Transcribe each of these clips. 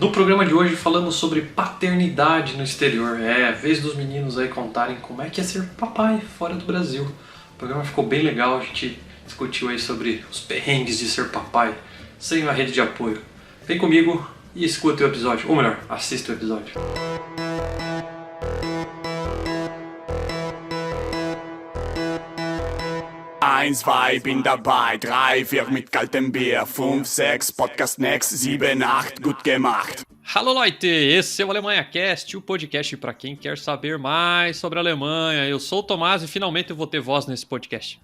No programa de hoje falamos sobre paternidade no exterior. É a vez dos meninos aí contarem como é que é ser papai fora do Brasil. O programa ficou bem legal, a gente discutiu aí sobre os perrengues de ser papai sem uma rede de apoio. Vem comigo e escuta o episódio, ou melhor, assista o episódio. Eins, zwei, bin dabei, 3, 4 mit kaltem Bier, 5, 6, Podcast Next, 7, 8, gut gemacht. Alô, Leute! Esse é o Alemanha Cast, o podcast para quem quer saber mais sobre a Alemanha. Eu sou o Tomás e finalmente eu vou ter voz nesse podcast.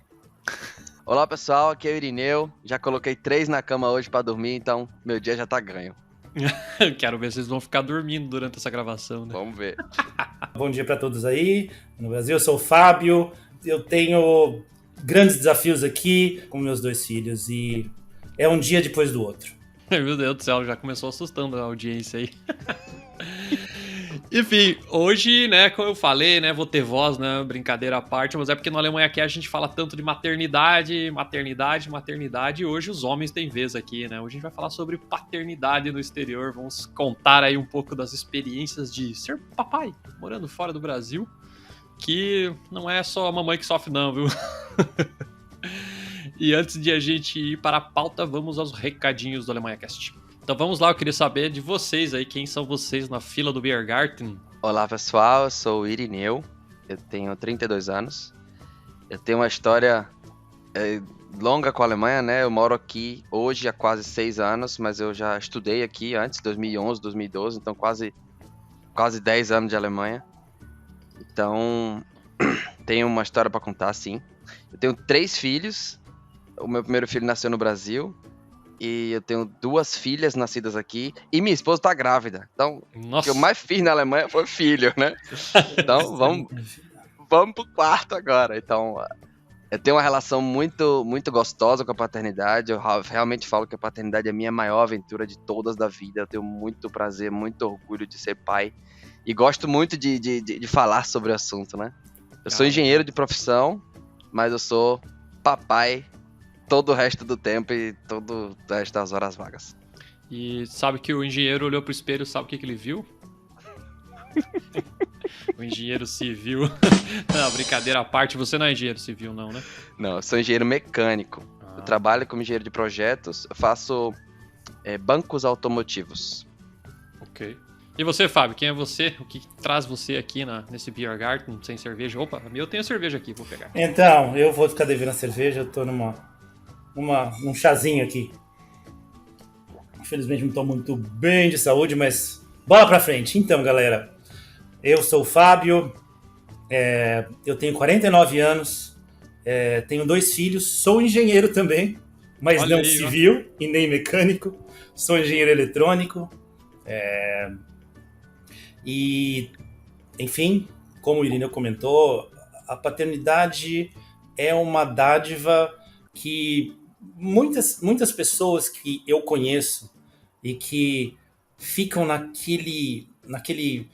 Olá pessoal, aqui é o Irineu, já coloquei 3 na cama hoje pra dormir, então meu dia já tá ganho. Quero ver se vocês vão ficar dormindo durante essa gravação, né? Vamos ver. Bom dia para todos aí no Brasil, eu sou o Fábio, eu tenho grandes desafios aqui com meus 2 filhos e é um dia depois do outro. Meu Deus do céu, já começou assustando a audiência aí. Enfim, hoje, né, como eu falei, né, vou ter voz, né, brincadeira à parte, mas é porque no Alemanha Cast a gente fala tanto de maternidade, e hoje os homens têm vez aqui, né, hoje a gente vai falar sobre paternidade no exterior, vamos contar aí um pouco das experiências de ser papai, morando fora do Brasil, que não é só a mamãe que sofre não, viu? E antes de a gente ir para a pauta, vamos aos recadinhos do Alemanha Cast. Então vamos lá, eu queria saber de vocês aí, quem são vocês na fila do Biergarten? Olá pessoal, eu sou o Irineu, eu tenho 32 anos, eu tenho uma história longa com a Alemanha, né? Eu moro aqui hoje há quase 6 anos, mas eu já estudei aqui antes, 2011, 2012, então quase 10 anos de Alemanha. Então, tenho uma história pra contar, sim. Eu tenho 3 filhos, o meu primeiro filho nasceu no Brasil, e eu tenho 2 filhas nascidas aqui, e minha esposa tá grávida. Então, o que eu mais fiz na Alemanha foi filho, né? Então, vamos pro quarto agora. Então, eu tenho uma relação muito, muito gostosa com a paternidade. Eu realmente falo que a paternidade é a minha maior aventura de todas da vida. Eu tenho muito prazer, muito orgulho de ser pai. E gosto muito de falar sobre o assunto, né? Eu sou engenheiro de profissão, mas eu sou papai todo o resto do tempo e todo o resto das horas vagas. E sabe que o engenheiro olhou pro espelho, sabe o que ele viu? O engenheiro civil. Não, brincadeira à parte, você não é engenheiro civil não, né? Não, eu sou engenheiro mecânico. Eu trabalho como engenheiro de projetos, eu faço bancos automotivos. Ok. E você, Fábio, quem é você? O que traz você aqui nesse Biergarten sem cerveja? Opa, eu tenho cerveja aqui, vou pegar. Então, eu vou ficar devendo a cerveja, eu tô num chazinho aqui. Infelizmente não tô muito bem de saúde, mas bola pra frente. Então, galera, eu sou o Fábio, eu tenho 49 anos, tenho 2 filhos, sou engenheiro também, mas Olha não aí, civil e nem mecânico, sou engenheiro eletrônico. E, enfim, como o Irineu comentou, a paternidade é uma dádiva que muitas pessoas que eu conheço e que ficam naquele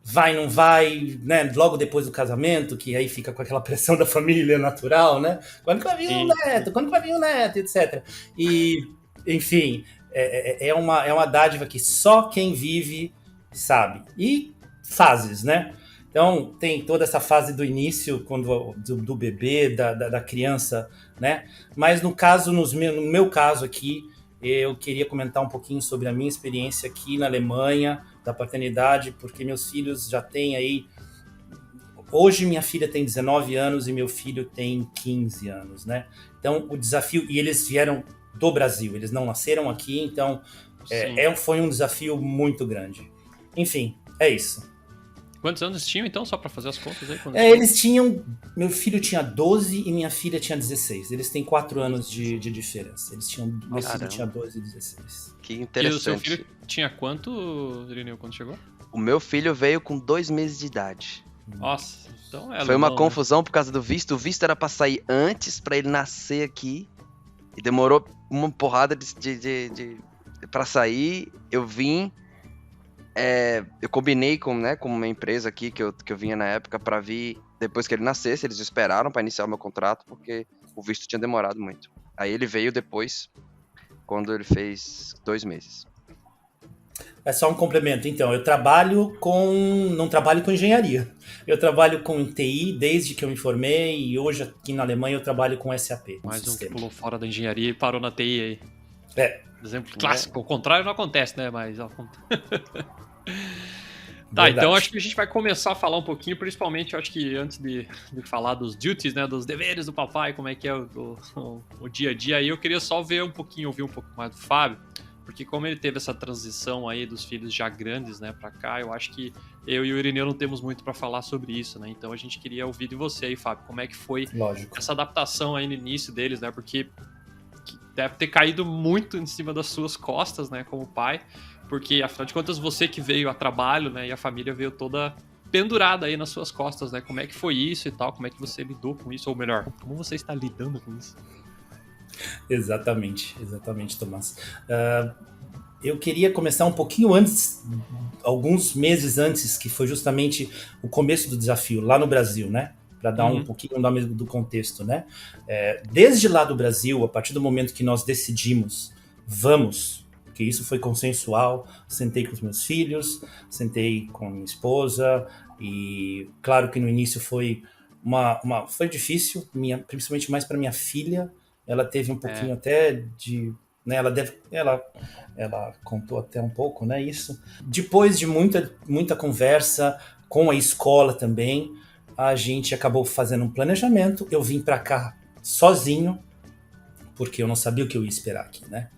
vai, não vai, né, logo depois do casamento, que aí fica com aquela pressão da família natural, né? Quando que vai vir um neto? Quando que vai vir um neto? Etc. E, enfim, é uma dádiva que só quem vive sabe. E fases, né? Então, tem toda essa fase do início, do bebê, da criança, né? Mas no meu caso aqui, eu queria comentar um pouquinho sobre a minha experiência aqui na Alemanha, da paternidade, porque meus filhos já têm aí... Hoje minha filha tem 19 anos e meu filho tem 15 anos, né? Então, o desafio... E eles vieram do Brasil, eles não nasceram aqui, então foi um desafio muito grande. Enfim, é isso. Quantos anos tinham, então, só pra fazer as contas aí? Eles tinham... Meu filho tinha 12 e minha filha tinha 16. Eles têm 4 anos de diferença. Meu filho tinha 12 e 16. Que interessante. E o seu filho tinha quanto, Irineu, quando chegou? O meu filho veio com 2 meses de idade. Nossa, então Foi uma confusão por causa do visto. O visto era pra sair antes, pra ele nascer aqui. E demorou uma porrada pra sair. Eu vim... eu combinei com uma empresa aqui que eu vinha na época pra vir depois que ele nascesse. Eles esperaram pra iniciar o meu contrato porque o visto tinha demorado muito. Aí ele veio depois, quando ele fez 2 meses. É só um complemento. Então, não trabalho com engenharia. Eu trabalho com TI desde que eu me formei e hoje aqui na Alemanha eu trabalho com SAP. Mais um que pulou fora da engenharia e parou na TI aí. Exemplo clássico. O contrário não acontece, né? Mas... Tá, então acho que a gente vai começar a falar um pouquinho, principalmente, acho que antes de falar dos duties, né, dos deveres do papai, como é que é o dia a dia, aí eu queria só ouvir um pouco mais do Fábio, porque como ele teve essa transição aí dos filhos já grandes, né, pra cá, eu acho que eu e o Irineu não temos muito pra falar sobre isso, né, então a gente queria ouvir de você aí, Fábio, como é que foi essa adaptação aí no início deles, né, porque deve ter caído muito em cima das suas costas, né, como pai, porque, afinal de contas, você que veio a trabalho, né, e a família veio toda pendurada aí nas suas costas, né? Como é que foi isso e tal? Como é que você lidou com isso? Ou melhor, como você está lidando com isso? Exatamente, Tomás. Eu queria começar um pouquinho antes, alguns meses antes, que foi justamente o começo do desafio, lá no Brasil, né? Para dar um pouquinho do contexto, né? Desde lá do Brasil, a partir do momento que nós decidimos, porque isso foi consensual, sentei com os meus filhos, sentei com minha esposa, e claro que no início foi foi difícil, principalmente mais para minha filha, ela teve um pouquinho até de... Né, ela contou até um pouco, né, isso. Depois de muita conversa com a escola também, a gente acabou fazendo um planejamento, eu vim para cá sozinho, porque eu não sabia o que eu ia esperar aqui, né.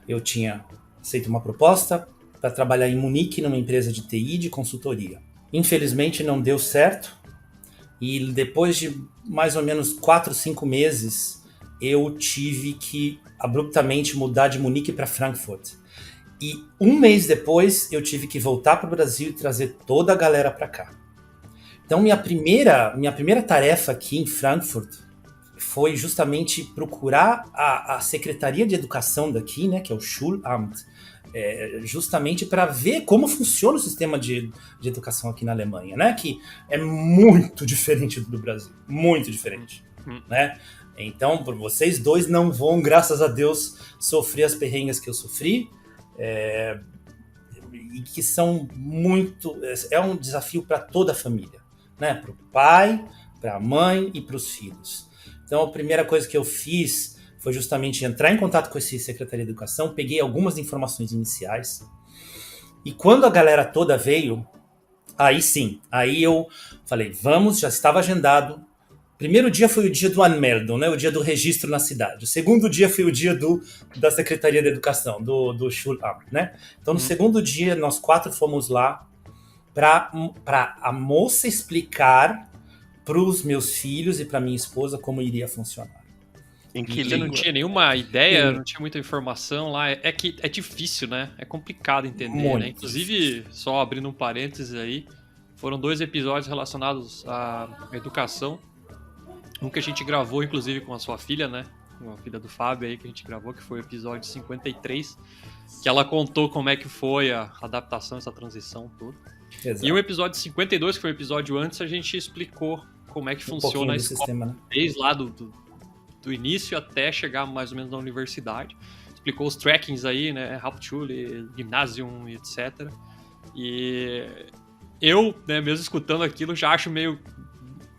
Eu tinha aceito uma proposta para trabalhar em Munique, numa empresa de TI de consultoria. Infelizmente não deu certo e depois de mais ou menos 4, 5 meses eu tive que abruptamente mudar de Munique para Frankfurt. E um mês depois eu tive que voltar para o Brasil e trazer toda a galera para cá. Então minha primeira tarefa aqui em Frankfurt foi justamente procurar a Secretaria de Educação daqui, né, que é o Schulamt, justamente para ver como funciona o sistema de educação aqui na Alemanha, né, que é muito diferente do Brasil, muito diferente, né? Então, vocês dois não vão, graças a Deus, sofrer as perrengues que eu sofri, e que são é um desafio para toda a família, né, para o pai, para a mãe e para os filhos. Então, a primeira coisa que eu fiz foi justamente entrar em contato com esse Secretaria de Educação, peguei algumas informações iniciais, e quando a galera toda veio, aí eu falei, já estava agendado. O primeiro dia foi o dia do Anmeldung, né, o dia do registro na cidade. O segundo dia foi o dia da Secretaria de Educação, do Schulamt, né. Então, no segundo dia, nós 4 fomos lá para a moça explicar para os meus filhos e para minha esposa como iria funcionar. Em que você não tinha nenhuma ideia, não tinha muita informação lá. É que é difícil, né? É complicado entender, né? Inclusive, só abrindo um parênteses aí, foram 2 episódios relacionados à educação. Um que a gente gravou, inclusive, com a sua filha, né? Com a filha do Fábio aí, que a gente gravou, que foi o episódio 53, que ela contou como é que foi a adaptação, essa transição toda. Exato. E o episódio 52, que foi o episódio antes, a gente explicou como é que funciona a escola, sistema, né? Desde lá do início até chegar mais ou menos na universidade. Explicou os trackings aí, né, Hauptschule, Gymnasium, etc. E eu, né, mesmo escutando aquilo, já acho meio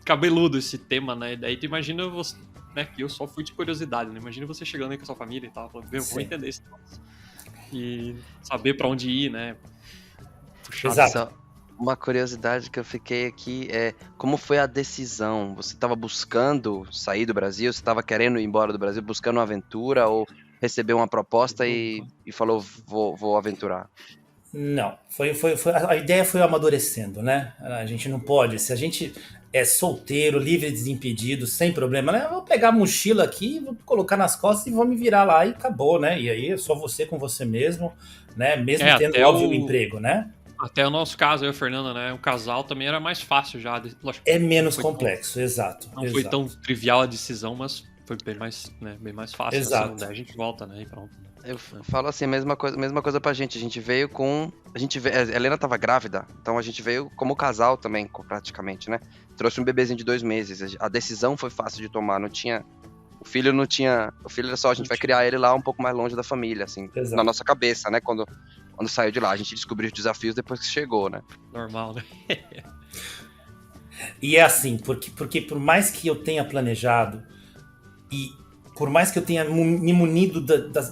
cabeludo esse tema, né? Daí tu imagina você, né, que eu só fui de curiosidade, né? Imagina você chegando aí com a sua família e tal, falando, eu vou entender esse negócio. E saber pra onde ir, né? Exato. Uma curiosidade que eu fiquei aqui é como foi a decisão? Você estava buscando sair do Brasil? Você estava querendo ir embora do Brasil, buscando uma aventura, ou recebeu uma proposta e falou, vou aventurar? Não, a ideia foi amadurecendo, né? A gente não pode, se a gente é solteiro, livre, desimpedido, sem problema, né? Eu vou pegar a mochila aqui, vou colocar nas costas e vou me virar lá e acabou, né? E aí é só você com você mesmo, né? Mesmo tendo, óbvio, o emprego, né? Até o nosso caso, eu e a Fernanda, né? O casal também era mais fácil já. Lógico, é menos complexo, exato. Não foi tão trivial a decisão, mas foi bem mais fácil. Exato. Assim, daí a gente volta, né? E pronto. Eu falo assim, mesma coisa pra gente. A gente veio a Helena tava grávida, então a gente veio como casal também, praticamente, né? Trouxe um bebezinho de 2 meses. A decisão foi fácil de tomar, o filho era só, a gente vai criar ele lá um pouco mais longe da família, assim, na nossa cabeça, né? Quando quando saiu de lá. A gente descobriu os desafios depois que chegou, né? Normal, né? E é assim, porque por mais que eu tenha planejado e por mais que eu tenha me munido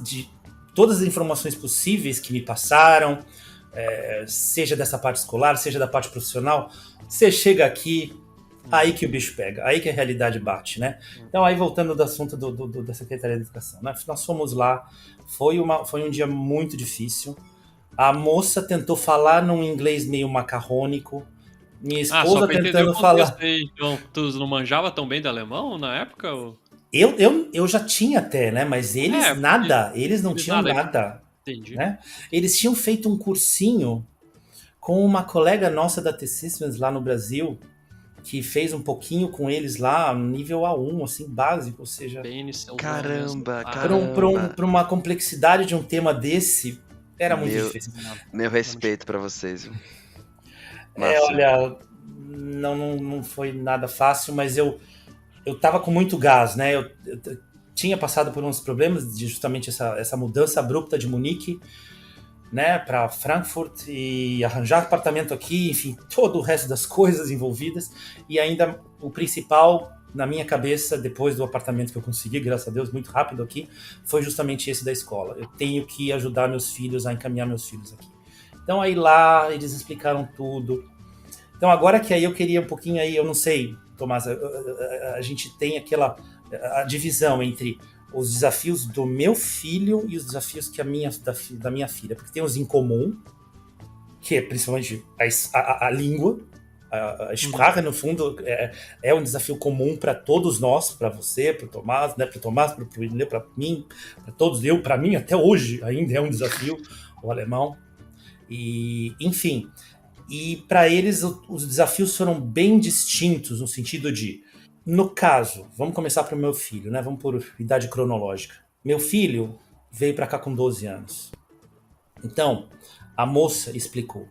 de todas as informações possíveis que me passaram, seja dessa parte escolar, seja da parte profissional, você chega aqui, aí que o bicho pega, aí que a realidade bate, né? Então, aí voltando do assunto da Secretaria de Educação, né? Nós fomos lá, foi um dia muito difícil. A moça tentou falar num inglês meio macarrônico, minha Só esposa pra entender tentando o contexto falar. aí. Então, tu não manjava tão bem de alemão na época? Ou... Eu já tinha até, né? Mas eles nada, eles não tinham nada. Entendi. Né? Eles tinham feito um cursinho com uma colega nossa da T-Systems lá no Brasil, que fez um pouquinho com eles lá, nível A1, assim, básico, ou seja... Bem inicial. Caramba. Para uma complexidade de um tema desse, era muito difícil. Meu respeito pra vocês. Viu? Olha, não foi nada fácil, mas eu tava com muito gás, né? Eu tinha passado por uns problemas de justamente essa mudança abrupta de Munique, né, para Frankfurt e arranjar apartamento aqui, enfim, todo o resto das coisas envolvidas. E ainda o principal na minha cabeça, depois do apartamento que eu consegui, graças a Deus, muito rápido aqui, foi justamente esse da escola. Eu tenho que ajudar meus filhos a encaminhar meus filhos aqui. Então aí lá eles explicaram tudo. Então agora que aí eu queria um pouquinho aí, eu não sei, Tomás, a gente tem a divisão entre os desafios do meu filho e os desafios que da minha filha, porque tem os em comum, que é principalmente a língua, a Sprache, no fundo, é um desafio comum para todos nós, para você, para o Tomás, né, para o Tomás, para o Irineu, para mim, para todos, para mim até hoje ainda é um desafio, o alemão, e enfim, e para eles os desafios foram bem distintos, no sentido de, no caso, vamos começar para o meu filho, né? Vamos por idade cronológica. Meu filho veio para cá com 12 anos. Então, a moça explicou.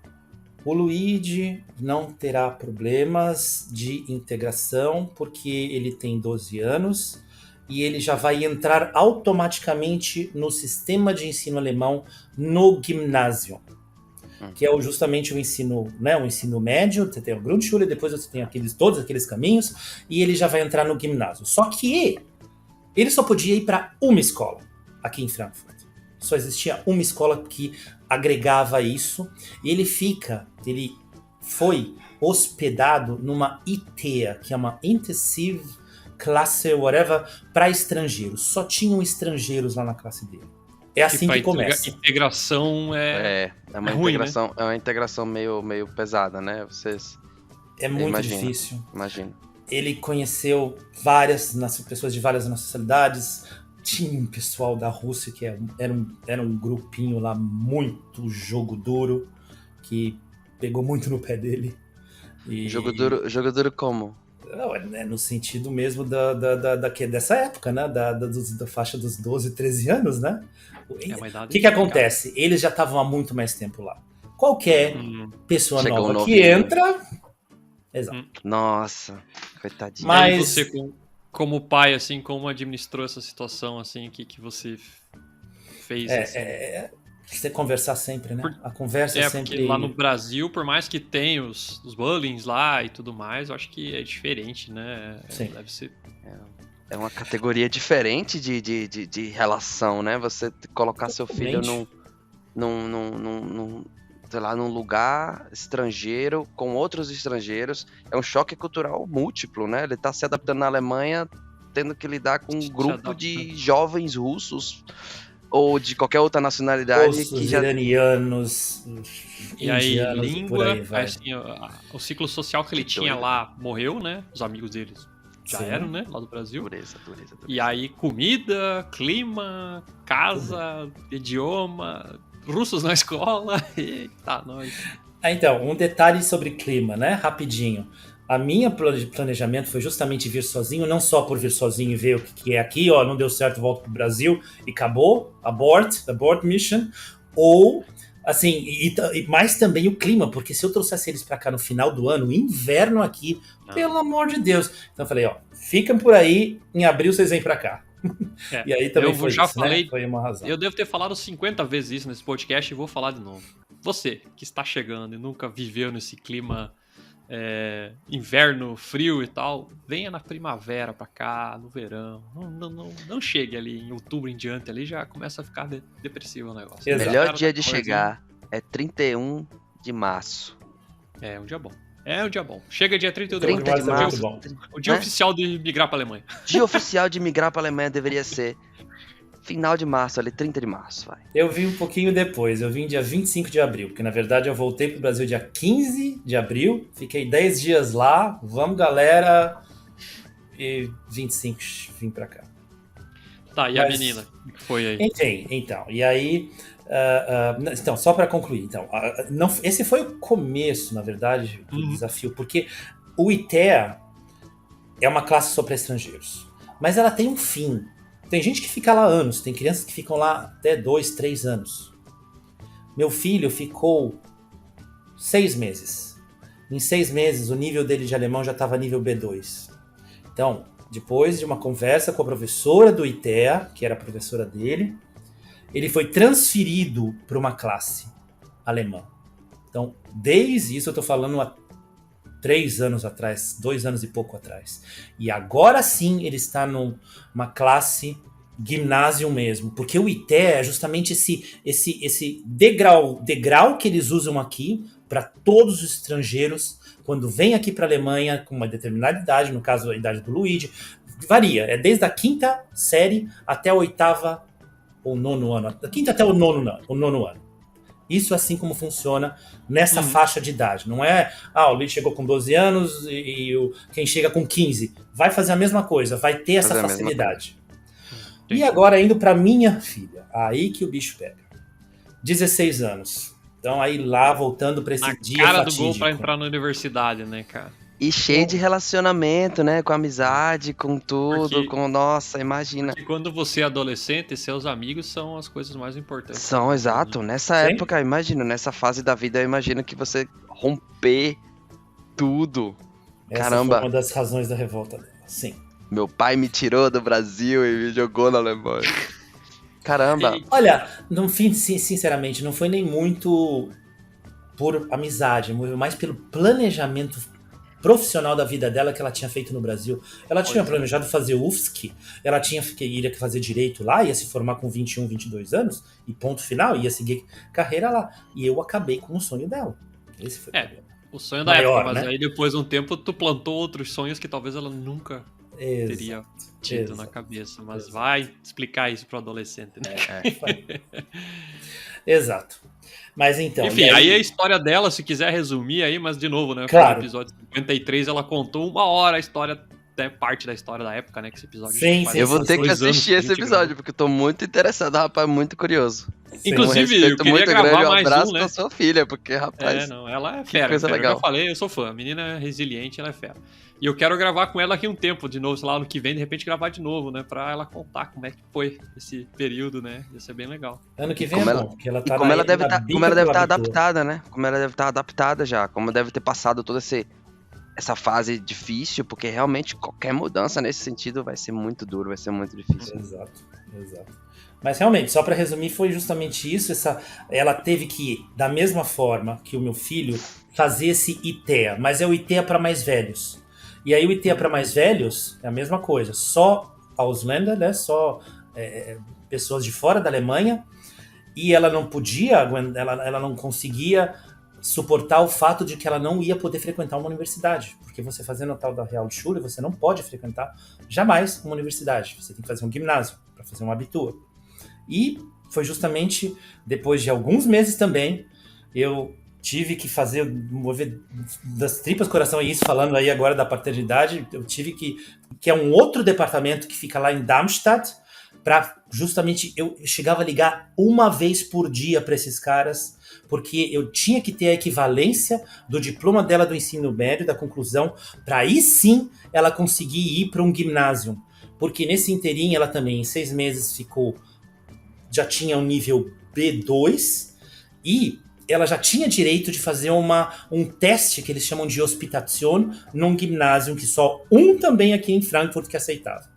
O Luigi não terá problemas de integração porque ele tem 12 anos e ele já vai entrar automaticamente no sistema de ensino alemão no ginásio, que é justamente o ensino, né, o ensino médio. Você tem o Grundschule, depois você tem todos aqueles caminhos, e ele já vai entrar no ginásio. Só que ele só podia ir para uma escola aqui em Frankfurt. Só existia uma escola que agregava isso, e ele foi hospedado numa ITEA, que é uma Intensive Classe, whatever, para estrangeiros. Só tinham estrangeiros lá na classe dele. É assim que começa. Integração é uma ruim, integração, né? É uma integração meio pesada, né? Vocês. É muito difícil. Imagino. Ele conheceu várias pessoas de várias nacionalidades. Tinha um pessoal da Rússia que era um grupinho lá muito jogo duro, que pegou muito no pé dele. E... Jogo duro como? Não, no sentido mesmo dessa época, né? Da faixa dos 12, 13 anos, né? O que acontece? Eles já estavam há muito mais tempo lá. Qualquer pessoa nova que entra... Exato. Nossa, coitadinho. Mas e você, como pai, assim, como administrou essa situação, assim, que você fez? Você conversar sempre, né? A conversa é sempre... Porque lá no Brasil, por mais que tenha os bullying lá e tudo mais, eu acho que é diferente, né? Sim. Deve ser... É uma categoria diferente de relação, né? Você colocar seu filho sei lá, num lugar estrangeiro, com outros estrangeiros, é um choque cultural múltiplo, né? Ele tá se adaptando na Alemanha, tendo que lidar com um grupo de jovens russos ou de qualquer outra nacionalidade. Russos, iranianos, e aí, indianos, língua, aí assim, o ciclo social que ele tinha lá morreu, né? Os amigos deles já eram, né? Lá do Brasil. Dureza. E aí, comida, clima, casa, idioma, russos na escola. Eita, nós. Então, um detalhe sobre clima, né? Rapidinho. A minha planejamento foi justamente vir sozinho, não só por vir sozinho e ver o que é aqui, ó, não deu certo, volto pro Brasil e acabou, abort mission, ou, assim, mas também o clima, porque se eu trouxesse eles pra cá no final do ano, inverno aqui, pelo amor de Deus. Então eu falei, ó, ficam por aí, em abril vocês vêm pra cá. É, E aí também eu foi já isso, falei, né? Foi uma razão. eu devo ter falado 50 vezes isso nesse podcast e vou falar de novo. Você que está chegando e nunca viveu nesse clima inverno, frio e tal, venha na primavera pra cá, no verão. Não chegue ali em outubro em diante, ali já começa a ficar depressivo o negócio. Exato. Melhor dia de chegar é 31 de março. É um dia bom. É um dia bom. Chega dia 31 de 30 de março. março. O dia né? oficial de migrar pra Alemanha. Dia oficial de migrar pra Alemanha deveria ser final de março, ali, 30 de março, vai. Eu vim um pouquinho depois, eu vim dia 25 de abril, porque na verdade eu voltei pro Brasil dia 15 de abril, fiquei 10 dias lá, vamos galera, e 25 vim pra cá. Tá, e a menina? O que foi aí? Enfim, então, e aí, então, só para concluir, então, esse foi o começo, na verdade, do desafio, porque o ITEA é uma classe só para estrangeiros, mas ela tem um fim. Tem gente que fica lá anos, tem crianças que ficam lá até 2, 3 anos. Meu filho ficou 6 meses. Em 6 meses, o nível dele de alemão já estava nível B2. Então, depois de uma conversa com a professora do ITEA, que era a professora dele, ele foi transferido para uma classe alemã. Então, desde isso eu estou falando há 3 anos atrás, 2 anos e pouco atrás. E agora sim ele está numa classe ginásio mesmo, porque o ITEA é justamente esse degrau que eles usam aqui para todos os estrangeiros quando vem aqui para a Alemanha com uma determinada idade, no caso a idade do Luigi, varia, é desde a 5ª série até a 8ª ou 9º ano, da 5ª até o 9º ano. Isso é assim como funciona nessa faixa de idade. Não é, o Luigi chegou com 12 anos e quem chega com 15 vai fazer a mesma coisa, vai ter essa facilidade. E agora indo para minha filha, aí que o bicho pega. 16 anos. Então aí lá voltando para esse dia cara fatídico. do gol pra entrar na universidade, né, cara? E cheio de relacionamento, né? Com amizade, com tudo, Nossa, imagina. Porque quando você é adolescente, seus amigos são as coisas mais importantes. São, exato. Nessa época, imagina, nessa fase da vida, eu imagino que você romper tudo. Essa Caramba. foi uma das razões da revolta dela, sim. Meu pai me tirou do Brasil e me jogou na Alemanha. Caramba. Olha, no fim, sinceramente, não foi nem muito por amizade, mais pelo planejamento profissional da vida dela que ela tinha feito no Brasil. Ela tinha planejado fazer UFSC, ela iria fazer direito lá, ia se formar com 21, 22 anos, e ponto final, ia seguir carreira lá. E eu acabei com o sonho dela. Esse foi o problema. O sonho da época, mas aí depois de um tempo tu plantou outros sonhos que talvez ela nunca teria tido na cabeça. Mas vai explicar isso pro adolescente, né? Exato. Mas então... Enfim, aí a história dela, se quiser resumir aí, mas de novo, né? Claro. No episódio 53 ela contou 1 hora a história, parte da história da época, né? Que esse episódio eu vou ter que assistir esse episódio, porque eu tô muito interessado, rapaz, muito curioso. Inclusive, eu queria muito gravar grande, mais abraço né? pra sua filha, porque, rapaz... ela é fera. Coisa legal. Eu já falei, eu sou fã. A menina é resiliente, ela é fera. E eu quero gravar com ela aqui um tempo, de novo, sei lá, ano que vem, de repente gravar de novo, né? Pra ela contar como é que foi esse período, né? Ia ser bem legal. Ano que vem bom, porque ela tá como ela deve estar adaptada, né? Como ela deve estar adaptada já, como deve ter passado toda essa fase difícil, porque realmente qualquer mudança nesse sentido vai ser muito duro, vai ser muito difícil. Exato. Mas realmente, só para resumir, foi justamente isso. Ela teve que, da mesma forma que o meu filho, fazer esse ITEA, mas é o ITEA para mais velhos. E aí o ITEA para mais velhos é a mesma coisa, só Ausländer, né? Só pessoas de fora da Alemanha, e ela não podia, ela não conseguia suportar o fato de que ela não ia poder frequentar uma universidade, porque você fazendo a tal da Realschule, você não pode frequentar jamais uma universidade, você tem que fazer um ginásio para fazer um Abitur. E foi justamente depois de alguns meses também, eu tive que mover das tripas coração, e isso falando aí agora da paternidade, eu tive que é um outro departamento que fica lá em Darmstadt, para justamente, eu chegava a ligar uma vez por dia para esses caras, porque eu tinha que ter a equivalência do diploma dela do ensino médio, da conclusão, para aí sim ela conseguir ir para um ginásio. Porque nesse inteirinho ela também, em 6 meses, já tinha um nível B2 e ela já tinha direito de fazer um teste que eles chamam de Hospitation num ginásio que só um também aqui em Frankfurt que aceitava.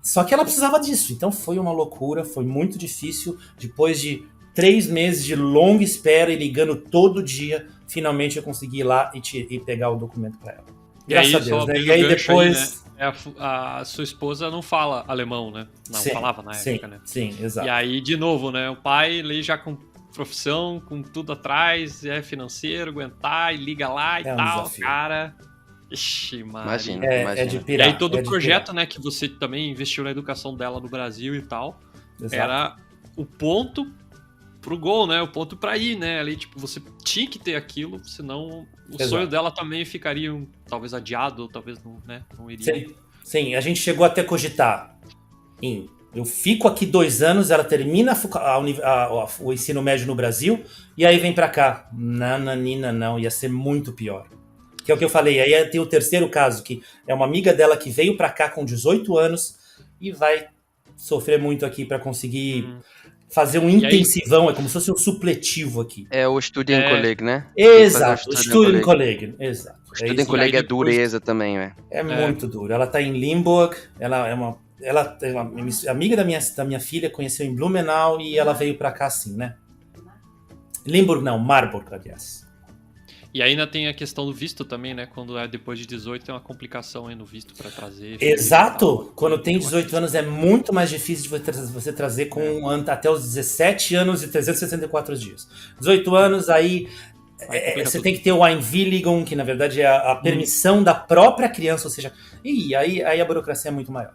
Só que ela precisava disso, então foi uma loucura, foi muito difícil. Depois de 3 meses de longa espera e ligando todo dia, finalmente eu consegui ir lá e pegar o documento para ela. Graças a Deus, né? E aí depois... A sua esposa não fala alemão, né? Não sim, falava na época, né? Sim, exato. E aí, de novo, né? O pai ali já com profissão, com tudo atrás, é financeiro, aguentar e liga lá e tal, desafio. Cara. Ixi, mano. Imagina. É de pirar. E aí todo o projeto, né, que você também investiu na educação dela no Brasil e tal, Exato. era o ponto pro gol, né? O ponto pra ir, né? Ali, tipo, você tinha que ter aquilo, senão o sonho dela também ficaria talvez adiado, ou talvez não iria. Sim, a gente chegou até a cogitar eu fico aqui 2 anos, ela termina o ensino médio no Brasil, e aí vem pra cá. Não, ia ser muito pior. Que é o que eu falei, aí tem o terceiro caso, que é uma amiga dela que veio pra cá com 18 anos e vai sofrer muito aqui pra conseguir fazer um intensivão, é como se fosse um supletivo aqui. É o Studienkolleg, né? Exato, o Studienkolleg, exato. O Studienkolleg é dureza também, velho. É muito duro. Ela tá em Limburg, ela é uma amiga da minha filha, conheceu em Blumenau e ela veio pra cá assim, né? Limburg não, Marburg, aliás. E ainda tem a questão do visto também, né? Quando é depois de 18 tem uma complicação aí no visto pra trazer. Exato! Quando tem 18 anos é muito mais difícil de você trazer com até os 17 anos e 364 dias. 18 anos, aí você tem que ter o Einwilligung, que na verdade é a permissão da própria criança, ou seja, aí a burocracia é muito maior.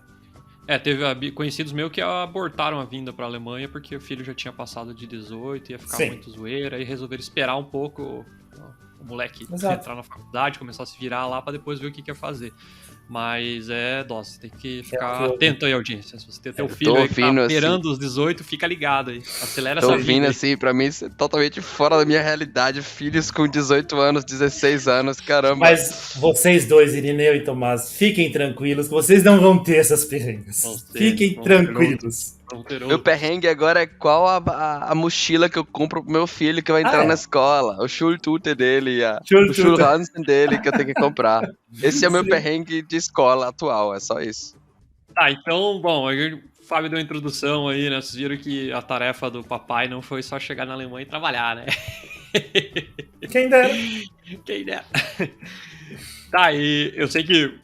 Teve conhecidos meus que abortaram a vinda pra Alemanha porque o filho já tinha passado de 18, ia ficar muito zoeira, e resolveram esperar um pouco o moleque entrar na faculdade, começar a se virar lá pra depois ver o que ia fazer. Mas você tem que ficar atento aí, audiência. Se você tem teu filho aí que tá beirando os 18, fica ligado aí. Acelera essa vida. Tô ouvindo assim, pra mim isso é totalmente fora da minha realidade. Filhos com 18 anos, 16 anos, caramba. Mas vocês dois, Irineu e Tomás, fiquem tranquilos, que vocês não vão ter essas perrengues. Fiquem tranquilos. Meu perrengue agora é qual a mochila que eu compro pro meu filho que vai entrar na escola. O Schultüte dele, o Schulranzen dele que eu tenho que comprar. Esse é o meu perrengue de escola atual, é só isso. Tá, então, bom, o Fábio deu uma introdução aí, né? Vocês viram que a tarefa do papai não foi só chegar na Alemanha e trabalhar, né? Quem dera. Tá, e eu sei que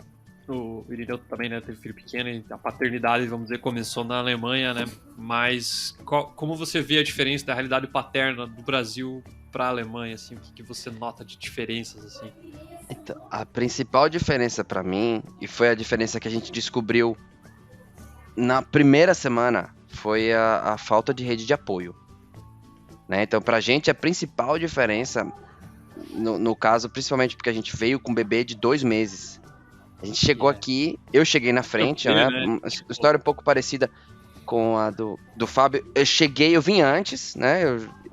o Irineu também, né, teve filho pequeno e a paternidade, vamos dizer, começou na Alemanha, né? Mas como você vê a diferença da realidade paterna do Brasil para a Alemanha, assim? O que você nota de diferenças, assim? Então, a principal diferença para mim, e foi a diferença que a gente descobriu na primeira semana, foi a falta de rede de apoio, né? Então, pra gente, a principal diferença, no caso, principalmente porque a gente veio com um bebê de 2 meses. A gente chegou aqui, eu cheguei na frente, né? Uma história um pouco parecida com a do Fábio. Eu vim antes, né?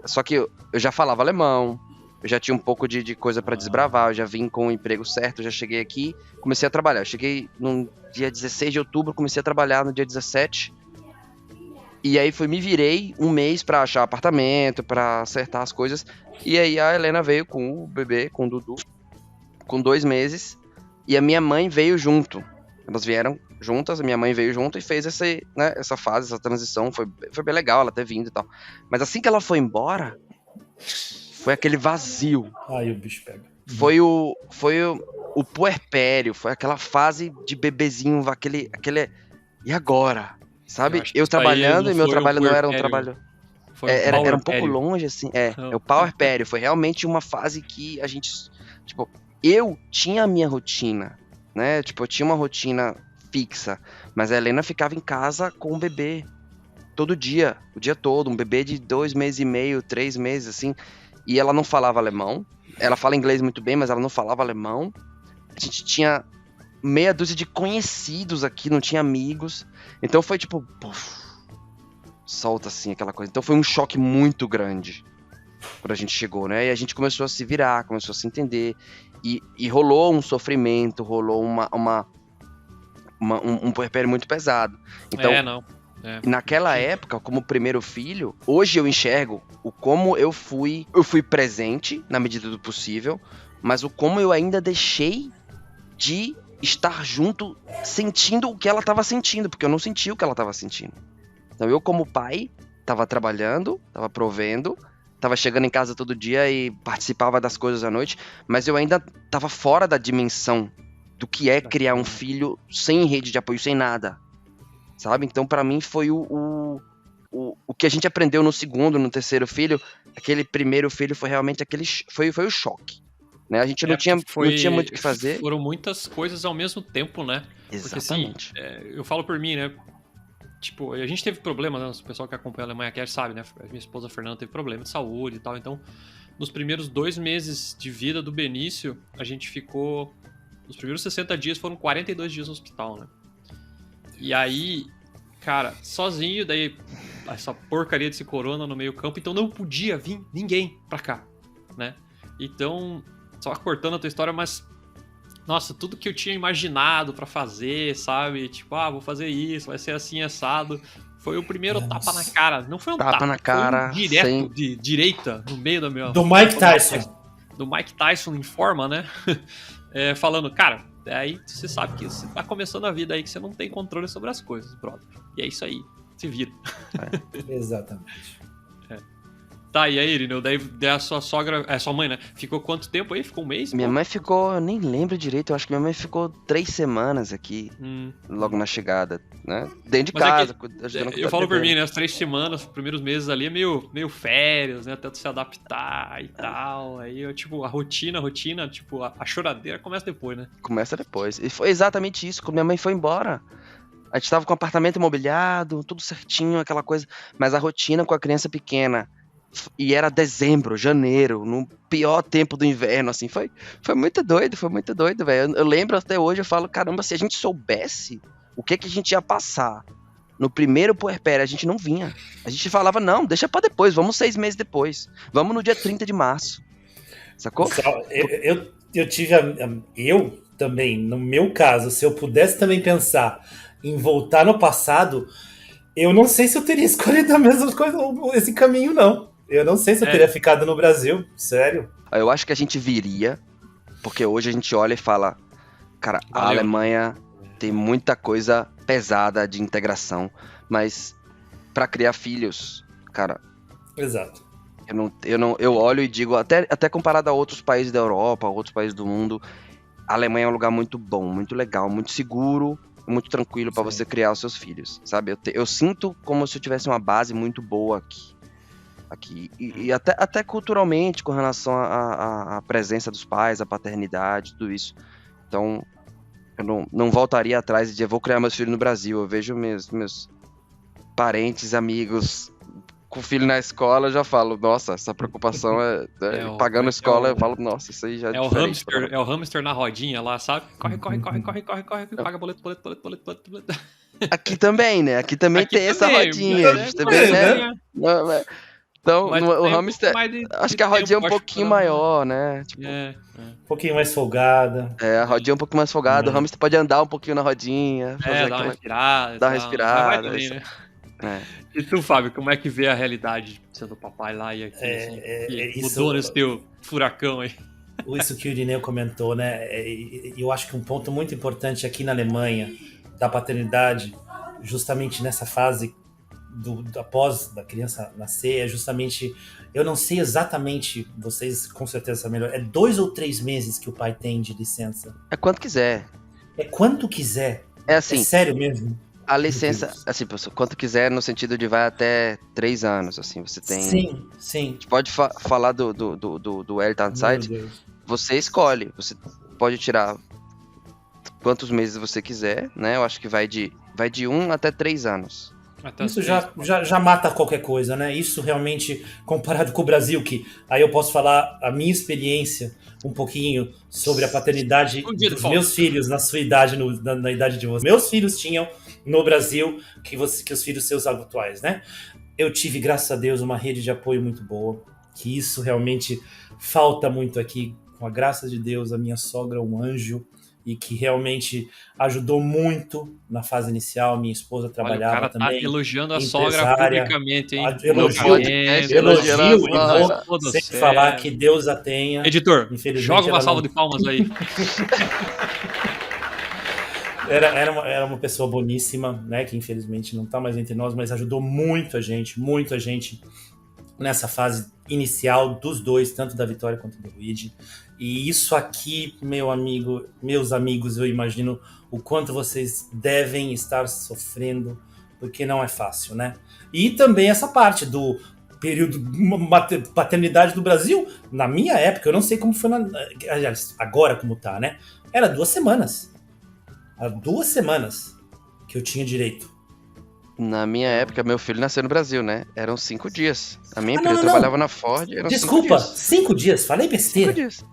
Só que eu já falava alemão, eu já tinha um pouco de coisa pra desbravar, eu já vim com o emprego certo, eu já cheguei aqui, comecei a trabalhar. Eu cheguei no dia 16 de outubro, comecei a trabalhar no dia 17. E aí me virei um mês pra achar apartamento, pra acertar as coisas. E aí a Helena veio com o bebê, com o Dudu, com 2 meses. E a minha mãe veio junto. Elas vieram juntas, a minha mãe veio junto e fez essa fase, essa transição. Foi bem legal ela ter vindo e tal. Mas assim que ela foi embora, foi aquele vazio. Aí o bicho pega. Foi o puerpério, foi aquela fase de bebezinho, aquele... E agora? Sabe? Eu trabalhando e meu trabalho não era um trabalho... Era um pouco longe, assim. É o puerpério. Foi realmente uma fase que a gente... Tipo... Eu tinha a minha rotina, né? Tipo, eu tinha uma rotina fixa, mas a Helena ficava em casa com o bebê todo dia, o dia todo, um bebê de 2 meses e meio, 3 meses, assim, e ela não falava alemão. Ela fala inglês muito bem, mas ela não falava alemão. A gente tinha meia dúzia de conhecidos aqui, não tinha amigos. Então foi tipo, solta assim aquela coisa. Então foi um choque muito grande quando a gente chegou, né? E a gente começou a se virar, começou a se entender. E rolou um sofrimento, rolou um puerpério muito pesado. Então, naquela época, como primeiro filho, hoje eu enxergo o como eu fui presente na medida do possível, mas o como eu ainda deixei de estar junto, sentindo o que ela estava sentindo, porque eu não sentia o que ela estava sentindo. Então eu, como pai, estava trabalhando, estava provendo, estava chegando em casa todo dia e participava das coisas à noite, mas eu ainda estava fora da dimensão do que é criar um filho sem rede de apoio, sem nada, sabe? Então para mim foi o que a gente aprendeu no segundo, no terceiro filho. Aquele primeiro filho foi realmente foi o choque, né? A gente não tinha muito o que fazer. Foram muitas coisas ao mesmo tempo, né? Exatamente. Porque assim, eu falo por mim, né? Tipo, a gente teve problema, né? O pessoal que acompanha a Alemanha Cash sabe, né? A minha esposa Fernanda teve problema de saúde e tal. Então, nos primeiros 2 meses de vida do Benício, a gente ficou... Os primeiros 60 dias foram 42 dias no hospital, né? E aí, cara, sozinho, daí essa porcaria desse corona no meio campo, então não podia vir ninguém pra cá, né? Então, só cortando a tua história, mas... Nossa, tudo que eu tinha imaginado pra fazer, sabe? Tipo, vou fazer isso, vai ser assim, assado. Foi o primeiro tapa na cara. Não foi um tapa na cara, foi um direto de direita, no meio da minha... Do Mike Tyson. Do Mike Tyson em forma, né? Falando, cara, aí você sabe que você tá começando a vida aí, que você não tem controle sobre as coisas, brother. E é isso aí, se vira. Exatamente. Tá, e aí, Irineu, daí a sua sogra, sua mãe, né? Ficou quanto tempo aí? Ficou um mês? Minha mãe ficou, eu nem lembro direito, eu acho que minha mãe ficou 3 semanas aqui, logo na chegada, né? Dentro de casa, ajudando eu falo por mim, né? As 3 semanas, os primeiros meses ali é meio férias, né? Até tu se adaptar e tal. Aí, a rotina, tipo, a choradeira começa depois, né? Começa depois. E foi exatamente isso, quando minha mãe foi embora. A gente tava com o apartamento imobiliado, tudo certinho, aquela coisa, mas a rotina com a criança pequena... E era dezembro, janeiro, no pior tempo do inverno, assim, foi muito doido, velho. Eu lembro até hoje, eu falo, caramba, se a gente soubesse o que a gente ia passar no primeiro puerpério, a gente não vinha. A gente falava, não, deixa pra depois, vamos 6 meses depois, vamos no dia 30 de março, sacou? Eu tive, eu também, no meu caso, se eu pudesse também pensar em voltar no passado, eu não sei se eu teria escolhido a mesma coisa, esse caminho, não. Eu não sei se eu teria ficado no Brasil, sério. Eu acho que a gente viria, porque hoje a gente olha e fala, cara, a Alemanha tem muita coisa pesada de integração, mas pra criar filhos, cara... Exato. Eu olho e digo, até comparado a outros países da Europa, outros países do mundo, a Alemanha é um lugar muito bom, muito legal, muito seguro, muito tranquilo pra você criar os seus filhos, sabe? Eu sinto como se eu tivesse uma base muito boa aqui. E até culturalmente, com relação à presença dos pais, à paternidade, tudo isso. Então, eu não voltaria atrás e dizer, vou criar meus filhos no Brasil. Eu vejo meus parentes, amigos com filho na escola, eu já falo, nossa, essa preocupação pagando escola, eu falo, nossa, isso aí já é diferente. É o hamster na rodinha lá, sabe? Corre, paga boleto. Aqui também, né? Aqui também tem essa rodinha. A gente também, né? Então, o hamster, acho que a rodinha é um pouquinho maior, né? Tipo, um pouquinho mais folgada. A rodinha é um pouquinho mais folgada, o hamster pode andar um pouquinho na rodinha. Dar uma respirada. Dar uma respirada. Vai também, né? E tu, Fábio, como é que vê a realidade sendo papai lá e aqui? Assim, mudou nesse teu furacão aí? Isso que o Irineu comentou, né? Eu acho que um ponto muito importante aqui na Alemanha, da paternidade, justamente nessa fase após da criança nascer, é justamente, eu não sei exatamente, vocês com certeza sabem melhor, é 2 ou 3 meses que o pai tem de licença? É quanto quiser. É quanto quiser? É assim. É sério mesmo? A licença, assim, quanto quiser, no sentido de vai até 3 anos, assim, você tem... Sim. A gente pode falar do Elternzeit, você escolhe, você pode tirar quantos meses você quiser, né? Eu acho que vai de 1 até 3 anos. Isso já mata qualquer coisa, né? Isso realmente, comparado com o Brasil, que aí eu posso falar a minha experiência um pouquinho sobre a paternidade dos meus filhos na sua idade, na idade de vocês. Meus filhos tinham no Brasil que os filhos seus atuais, né? Eu tive, graças a Deus, uma rede de apoio muito boa, que isso realmente falta muito aqui. Com a graça de Deus, a minha sogra é um anjo, e que realmente ajudou muito na fase inicial. Minha esposa trabalhava. Olha, o cara também. Tá elogiando a sogra publicamente, hein? Elogio, e vou sempre falar que Deus a tenha. Editor, joga uma salva de palmas aí. Era uma pessoa boníssima, né? Que infelizmente não tá mais entre nós, mas ajudou muito a gente nessa fase inicial dos dois, tanto da Vitória quanto do Luigi. E isso aqui, meus amigos, eu imagino o quanto vocês devem estar sofrendo, porque não é fácil, né? E também essa parte do período paternidade do Brasil, na minha época, eu não sei como foi, aliás, agora como tá, né? Era 2 semanas. Há 2 semanas que eu tinha direito. Na minha época, meu filho nasceu no Brasil, né? Eram 5 dias. A minha empresa não. trabalhava na Ford, eram 5 Desculpa, dias. 5 dias, falei 5 besteira. dias.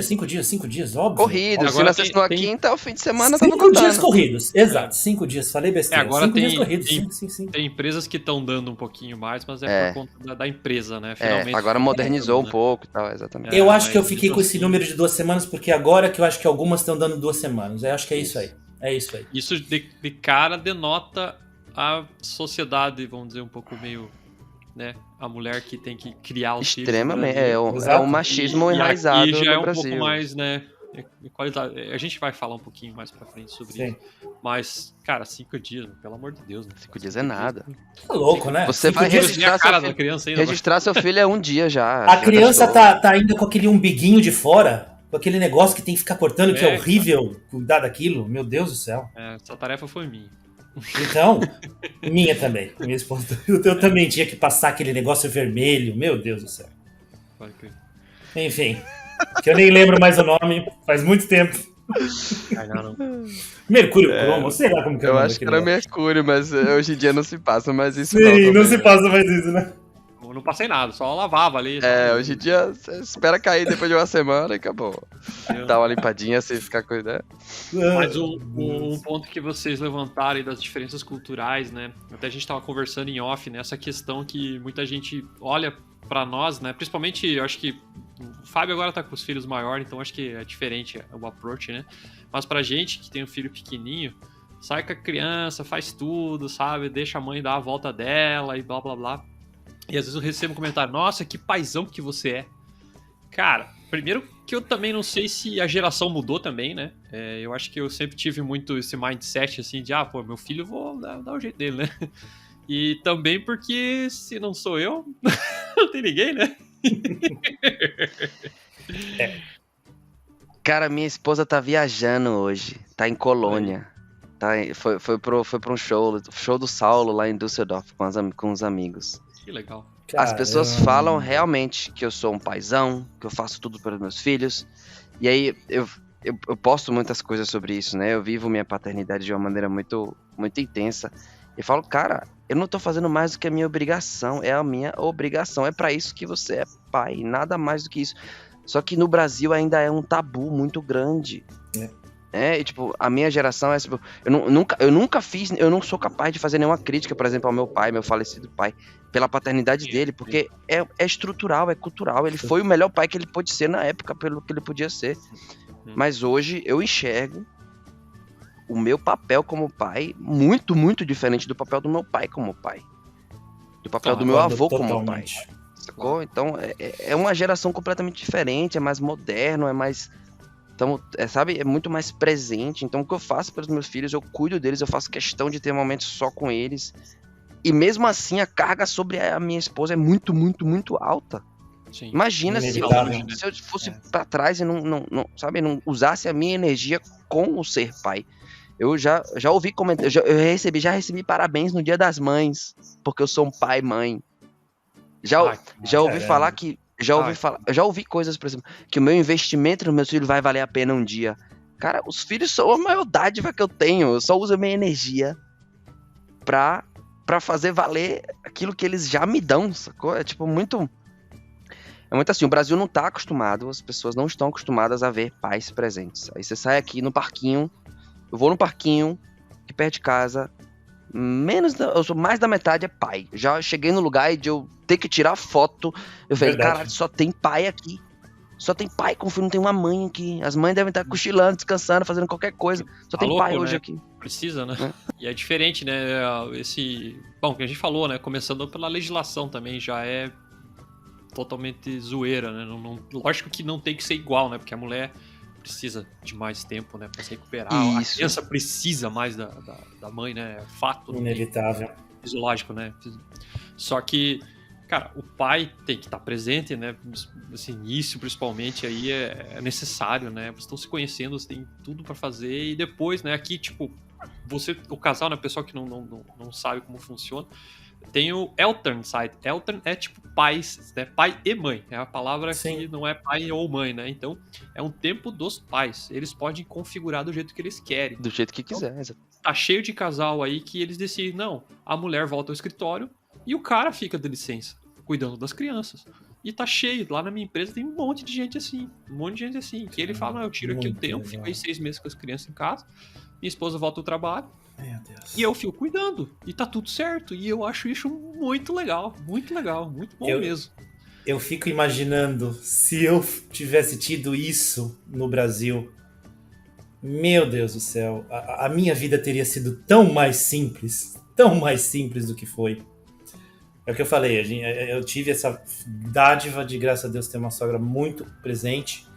5 dias, óbvio. Corrido. Se Agora nascesse numa tem- quinta, o fim de semana tava 5 dias contando. corridos, exato, 5 dias, falei besteira. Agora 5 dias tem- corridos, tem- sim. Tem empresas que estão dando um pouquinho mais, mas É. por conta da empresa, né? Agora modernizou um né? pouco e tal, exatamente. Eu acho que eu mas fiquei mesmo com esse assim- número de 2 semanas, porque agora que eu acho que algumas estão dando 2 semanas. Eu acho que é isso aí. É isso aí. Isso de cara denota a sociedade, vamos dizer, um pouco meio, né? A mulher que tem que criar os filhos. no Extremamente. Brasil. É Exato. o machismo E enraizado aqui já é no um Brasil. pouco mais, né? Equalizado. A gente vai falar um pouquinho mais pra frente sobre Sim. isso. Mas, cara, 5 dias, pelo amor de Deus. Né? 5 dias é nada. Tá louco, né? Você 5 vai dias, registrar a cara seu da filho. criança ainda. Registrar seu filho é um dia já. a já criança show. tá ainda com aquele umbiguinho de fora, com aquele negócio que tem que ficar cortando, que é É, horrível cuidar daquilo. Meu Deus do céu. Essa tarefa foi minha. Então, minha também. Minha esposa, eu também tinha que passar aquele negócio vermelho. Meu Deus do céu. Pode crer. Enfim, que eu nem lembro mais o nome, faz muito tempo. Mercúrio Cromo, sei lá como que é o Eu nome acho que daquele era negócio. Mercúrio, mas hoje em dia não se passa mais isso. Sim, não também, se né? passa mais isso, né? Eu não passei nada, só lavava ali. Hoje em dia você espera cair depois de uma semana e acabou. Dá uma limpadinha sem ficar cuidando. Mas um ponto que vocês levantaram aí das diferenças culturais, né? Até a gente tava conversando em off, né? Essa questão que muita gente olha pra nós, né? Principalmente, eu acho que o Fábio agora tá com os filhos maiores, então acho que é diferente o approach, né? Mas pra gente que tem um filho pequenininho, sai com a criança, faz tudo, sabe? Deixa a mãe dar a volta dela e blá blá blá. E às vezes eu recebo um comentário, nossa, que paizão que você é. Cara, primeiro que eu também não sei se a geração mudou também, né? Eu acho que eu sempre tive muito esse mindset assim de, pô, meu filho, eu vou dar o jeito dele, né? E também porque se não sou eu, não tem ninguém, né? Cara, minha esposa tá viajando hoje. Tá em Colônia. Foi pra um show do Saulo lá em Düsseldorf com os amigos. Que legal. As pessoas falam realmente que eu sou um paizão, que eu faço tudo pelos meus filhos. E aí eu posto muitas coisas sobre isso, né? Eu vivo minha paternidade de uma maneira muito, muito intensa. E falo, cara, eu não tô fazendo mais do que a minha obrigação. É a minha obrigação. É pra isso que você é pai. Nada mais do que isso. Só que no Brasil ainda é um tabu muito grande. E, tipo, a minha geração é tipo, eu nunca fiz, eu não sou capaz de fazer nenhuma crítica, por exemplo, ao meu pai, meu falecido pai, pela paternidade dele, porque é estrutural, é cultural. Ele foi o melhor pai que ele pôde ser na época, pelo que ele podia ser. Mas hoje eu enxergo o meu papel como pai muito, muito diferente do papel do meu pai como pai. Do papel do meu avô como pai. Sacou? Então, é uma geração completamente diferente, é mais moderno, é mais... Então, sabe, é muito mais presente. Então, o que eu faço pelos meus filhos, eu cuido deles, eu faço questão de ter momentos só com eles. E mesmo assim, a carga sobre a minha esposa é muito, muito, muito alta. Sim. Imagina se eu fosse pra trás e não usasse a minha energia com o ser pai. Eu já ouvi comentários, já recebi parabéns no Dia das Mães, porque eu sou um pai, mãe. Já ouvi falar que já ouvi coisas, por exemplo, que o meu investimento nos meus filhos vai valer a pena um dia. Cara, os filhos são a maior dádiva que eu tenho. Eu só uso a minha energia pra fazer valer aquilo que eles já me dão, sacou? É tipo muito... É muito assim, o Brasil não tá acostumado, as pessoas não estão acostumadas a ver pais presentes. Aí você sai aqui no parquinho, eu vou no parquinho, que perto de casa, mais da metade é pai. Já cheguei no lugar e de eu ter que tirar foto, eu falei, caralho, só tem pai aqui. Só tem pai com filho, não tem uma mãe aqui. As mães devem estar cochilando, descansando, fazendo qualquer coisa. Só tem louco, pai hoje né? aqui. Precisa, né? E é diferente, né? Bom, que a gente falou, né? Começando pela legislação também, já é totalmente zoeira, né? Lógico que não tem que ser igual, né? Porque a mulher precisa de mais tempo, né, pra se recuperar. Isso. A criança precisa mais da mãe, né, é fato. Inevitável. Fisiológico, né? Só que, cara, o pai tem que estar presente, né? Esse início, principalmente, aí é necessário, né? Vocês estão se conhecendo, você tem tudo pra fazer e depois, né? Aqui, tipo, o casal, né? O pessoal que não sabe como funciona, tem o alternate side. Alternate é tipo pais, né? Pai e mãe. É a palavra Sim. que não é pai ou mãe, né? Então, é um tempo dos pais. Eles podem configurar do jeito que eles querem. Do jeito que quiser, exato. Tá cheio de casal aí que eles decidem, não, a mulher volta ao escritório e o cara fica de licença, cuidando das crianças. E tá cheio, lá na minha empresa tem um monte de gente assim, que ele fala, não, eu tiro aqui o Muito tempo, legal. fico aí 6 meses com as crianças em casa, minha esposa volta ao trabalho Meu Deus. e eu fico cuidando, e tá tudo certo, e eu acho isso muito legal, muito bom mesmo. Eu fico imaginando se eu tivesse tido isso no Brasil. Meu Deus do céu, a minha vida teria sido tão mais simples do que foi. É o que eu falei, eu tive essa dádiva de, graças a Deus, ter uma sogra muito presente,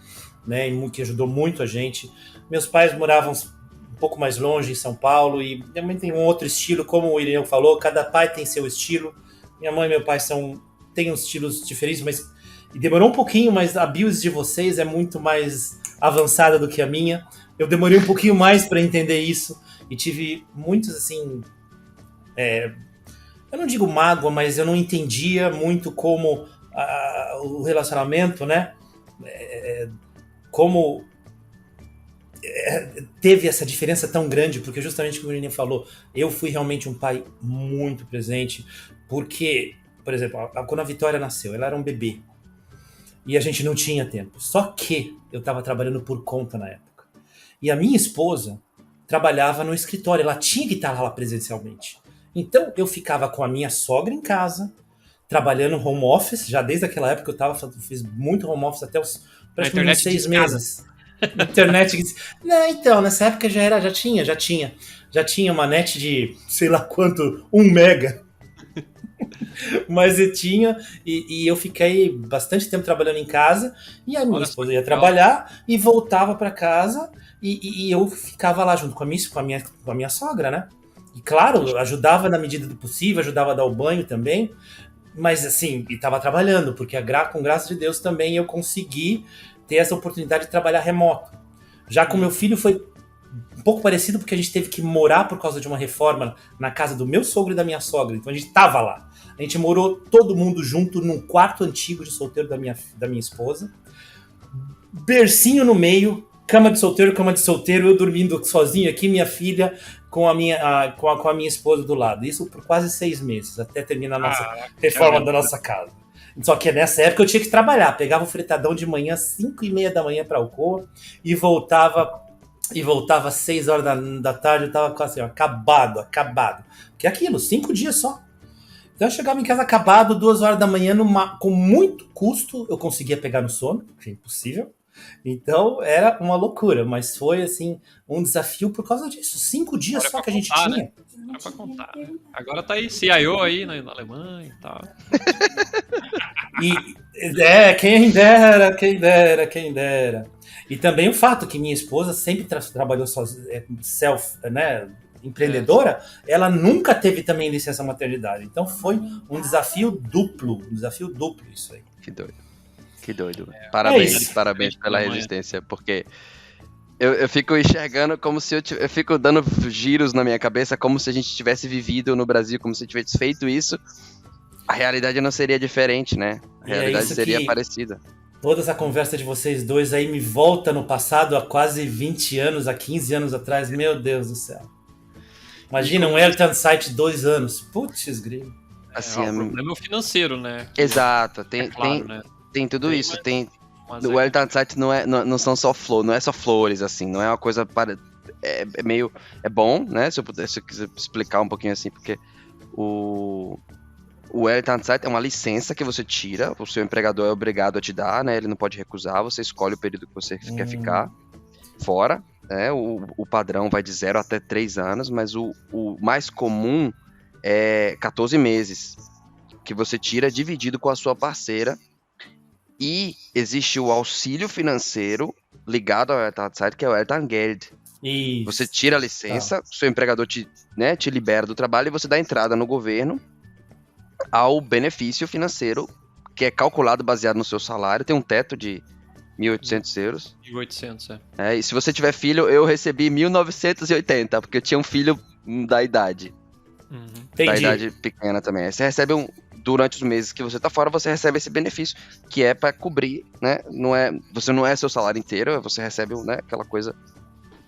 né, e que ajudou muito a gente. Meus pais moravam um pouco mais longe, em São Paulo, e também tem um outro estilo, como o Irineu falou, cada pai tem seu estilo. Minha mãe e meu pai têm uns estilos diferentes, mas e demorou um pouquinho, mas a BIOS de vocês é muito mais avançada do que a minha. Eu demorei um pouquinho mais para entender isso e tive muitos, assim, eu não digo mágoa, mas eu não entendia muito como o relacionamento, né? Como teve essa diferença tão grande, porque justamente como o Irineu falou, eu fui realmente um pai muito presente, porque, por exemplo, quando a Vitória nasceu, ela era um bebê e a gente não tinha tempo. Só que eu estava trabalhando por conta na época. E a minha esposa trabalhava no escritório, ela tinha que estar lá presencialmente. Então eu ficava com a minha sogra em casa, trabalhando home office, já desde aquela época eu fiz muito home office até os praticamente 6 meses. Internet. Não, então, nessa época já tinha uma net de sei lá quanto, 1 mega. Mas eu tinha, e eu fiquei bastante tempo trabalhando em casa, e a minha esposa ia trabalhar e voltava para casa, e eu ficava lá junto com a minha sogra, né? E claro, eu ajudava na medida do possível, ajudava a dar o banho também, mas assim, e estava trabalhando, porque com graça de Deus também eu consegui ter essa oportunidade de trabalhar remoto. Já com meu filho foi um pouco parecido, porque a gente teve que morar por causa de uma reforma na casa do meu sogro e da minha sogra, então a gente tava lá. A gente morou todo mundo junto num quarto antigo de solteiro da minha esposa, bercinho no meio, cama de solteiro, eu dormindo sozinho aqui, minha filha com a minha esposa do lado. Isso por quase 6 meses, até terminar a nossa reforma da nossa casa. Só que nessa época eu tinha que trabalhar, pegava o fretadão de manhã, 5:30 da manhã para Alcoa, e voltava às 6 horas da tarde, eu tava assim, ó, acabado. Porque é aquilo, 5 dias só. Então eu chegava em casa acabado, 2 horas da manhã, com muito custo, eu conseguia pegar no sono, que é impossível. Então era uma loucura, mas foi assim um desafio por causa disso. 5 dias só que a gente tinha. Né? Não é pra contar. Agora tá aí CIO aí na Alemanha e tal. E quem dera. E também o fato que minha esposa sempre trabalhou empreendedora, ela nunca teve também licença maternidade. Então foi um desafio duplo isso aí. Que doido. Parabéns pela resistência, porque eu fico enxergando como se eu fico dando giros na minha cabeça, como se a gente tivesse vivido no Brasil, como se tivesse feito isso. A realidade não seria diferente, né? A realidade seria parecida. Toda essa conversa de vocês dois aí me volta no passado, há quase 20 anos, há 15 anos atrás. Meu Deus do céu. Imagina um Elton Site 2 anos. Putz, grilo. Assim, o problema é o financeiro, né? Exato. Né? Tem tudo isso. O Elton Site não são só flores, não é só flores, assim. Não é uma coisa é bom, né? Se eu quiser explicar um pouquinho assim, porque o Eltern Zeit é uma licença que você tira, o seu empregador é obrigado a te dar, né? Ele não pode recusar, você escolhe o período que você quer ficar fora, né? O padrão vai de 0 até 3 anos, mas o mais comum é 14 meses, que você tira dividido com a sua parceira, e existe o auxílio financeiro ligado ao Elternzeit, que é o Elterngeld. Isso. Você tira a licença, seu empregador te libera do trabalho e você dá entrada no governo ao benefício financeiro, que é calculado baseado no seu salário. Tem um teto de 1.800 euros. 1.800, E se você tiver filho, eu recebi 1.980, porque eu tinha um filho da idade. Da idade pequena também. Aí você recebe durante os meses que você tá fora, você recebe esse benefício, que é para cobrir, né? Você não é seu salário inteiro, você recebe, né, aquela coisa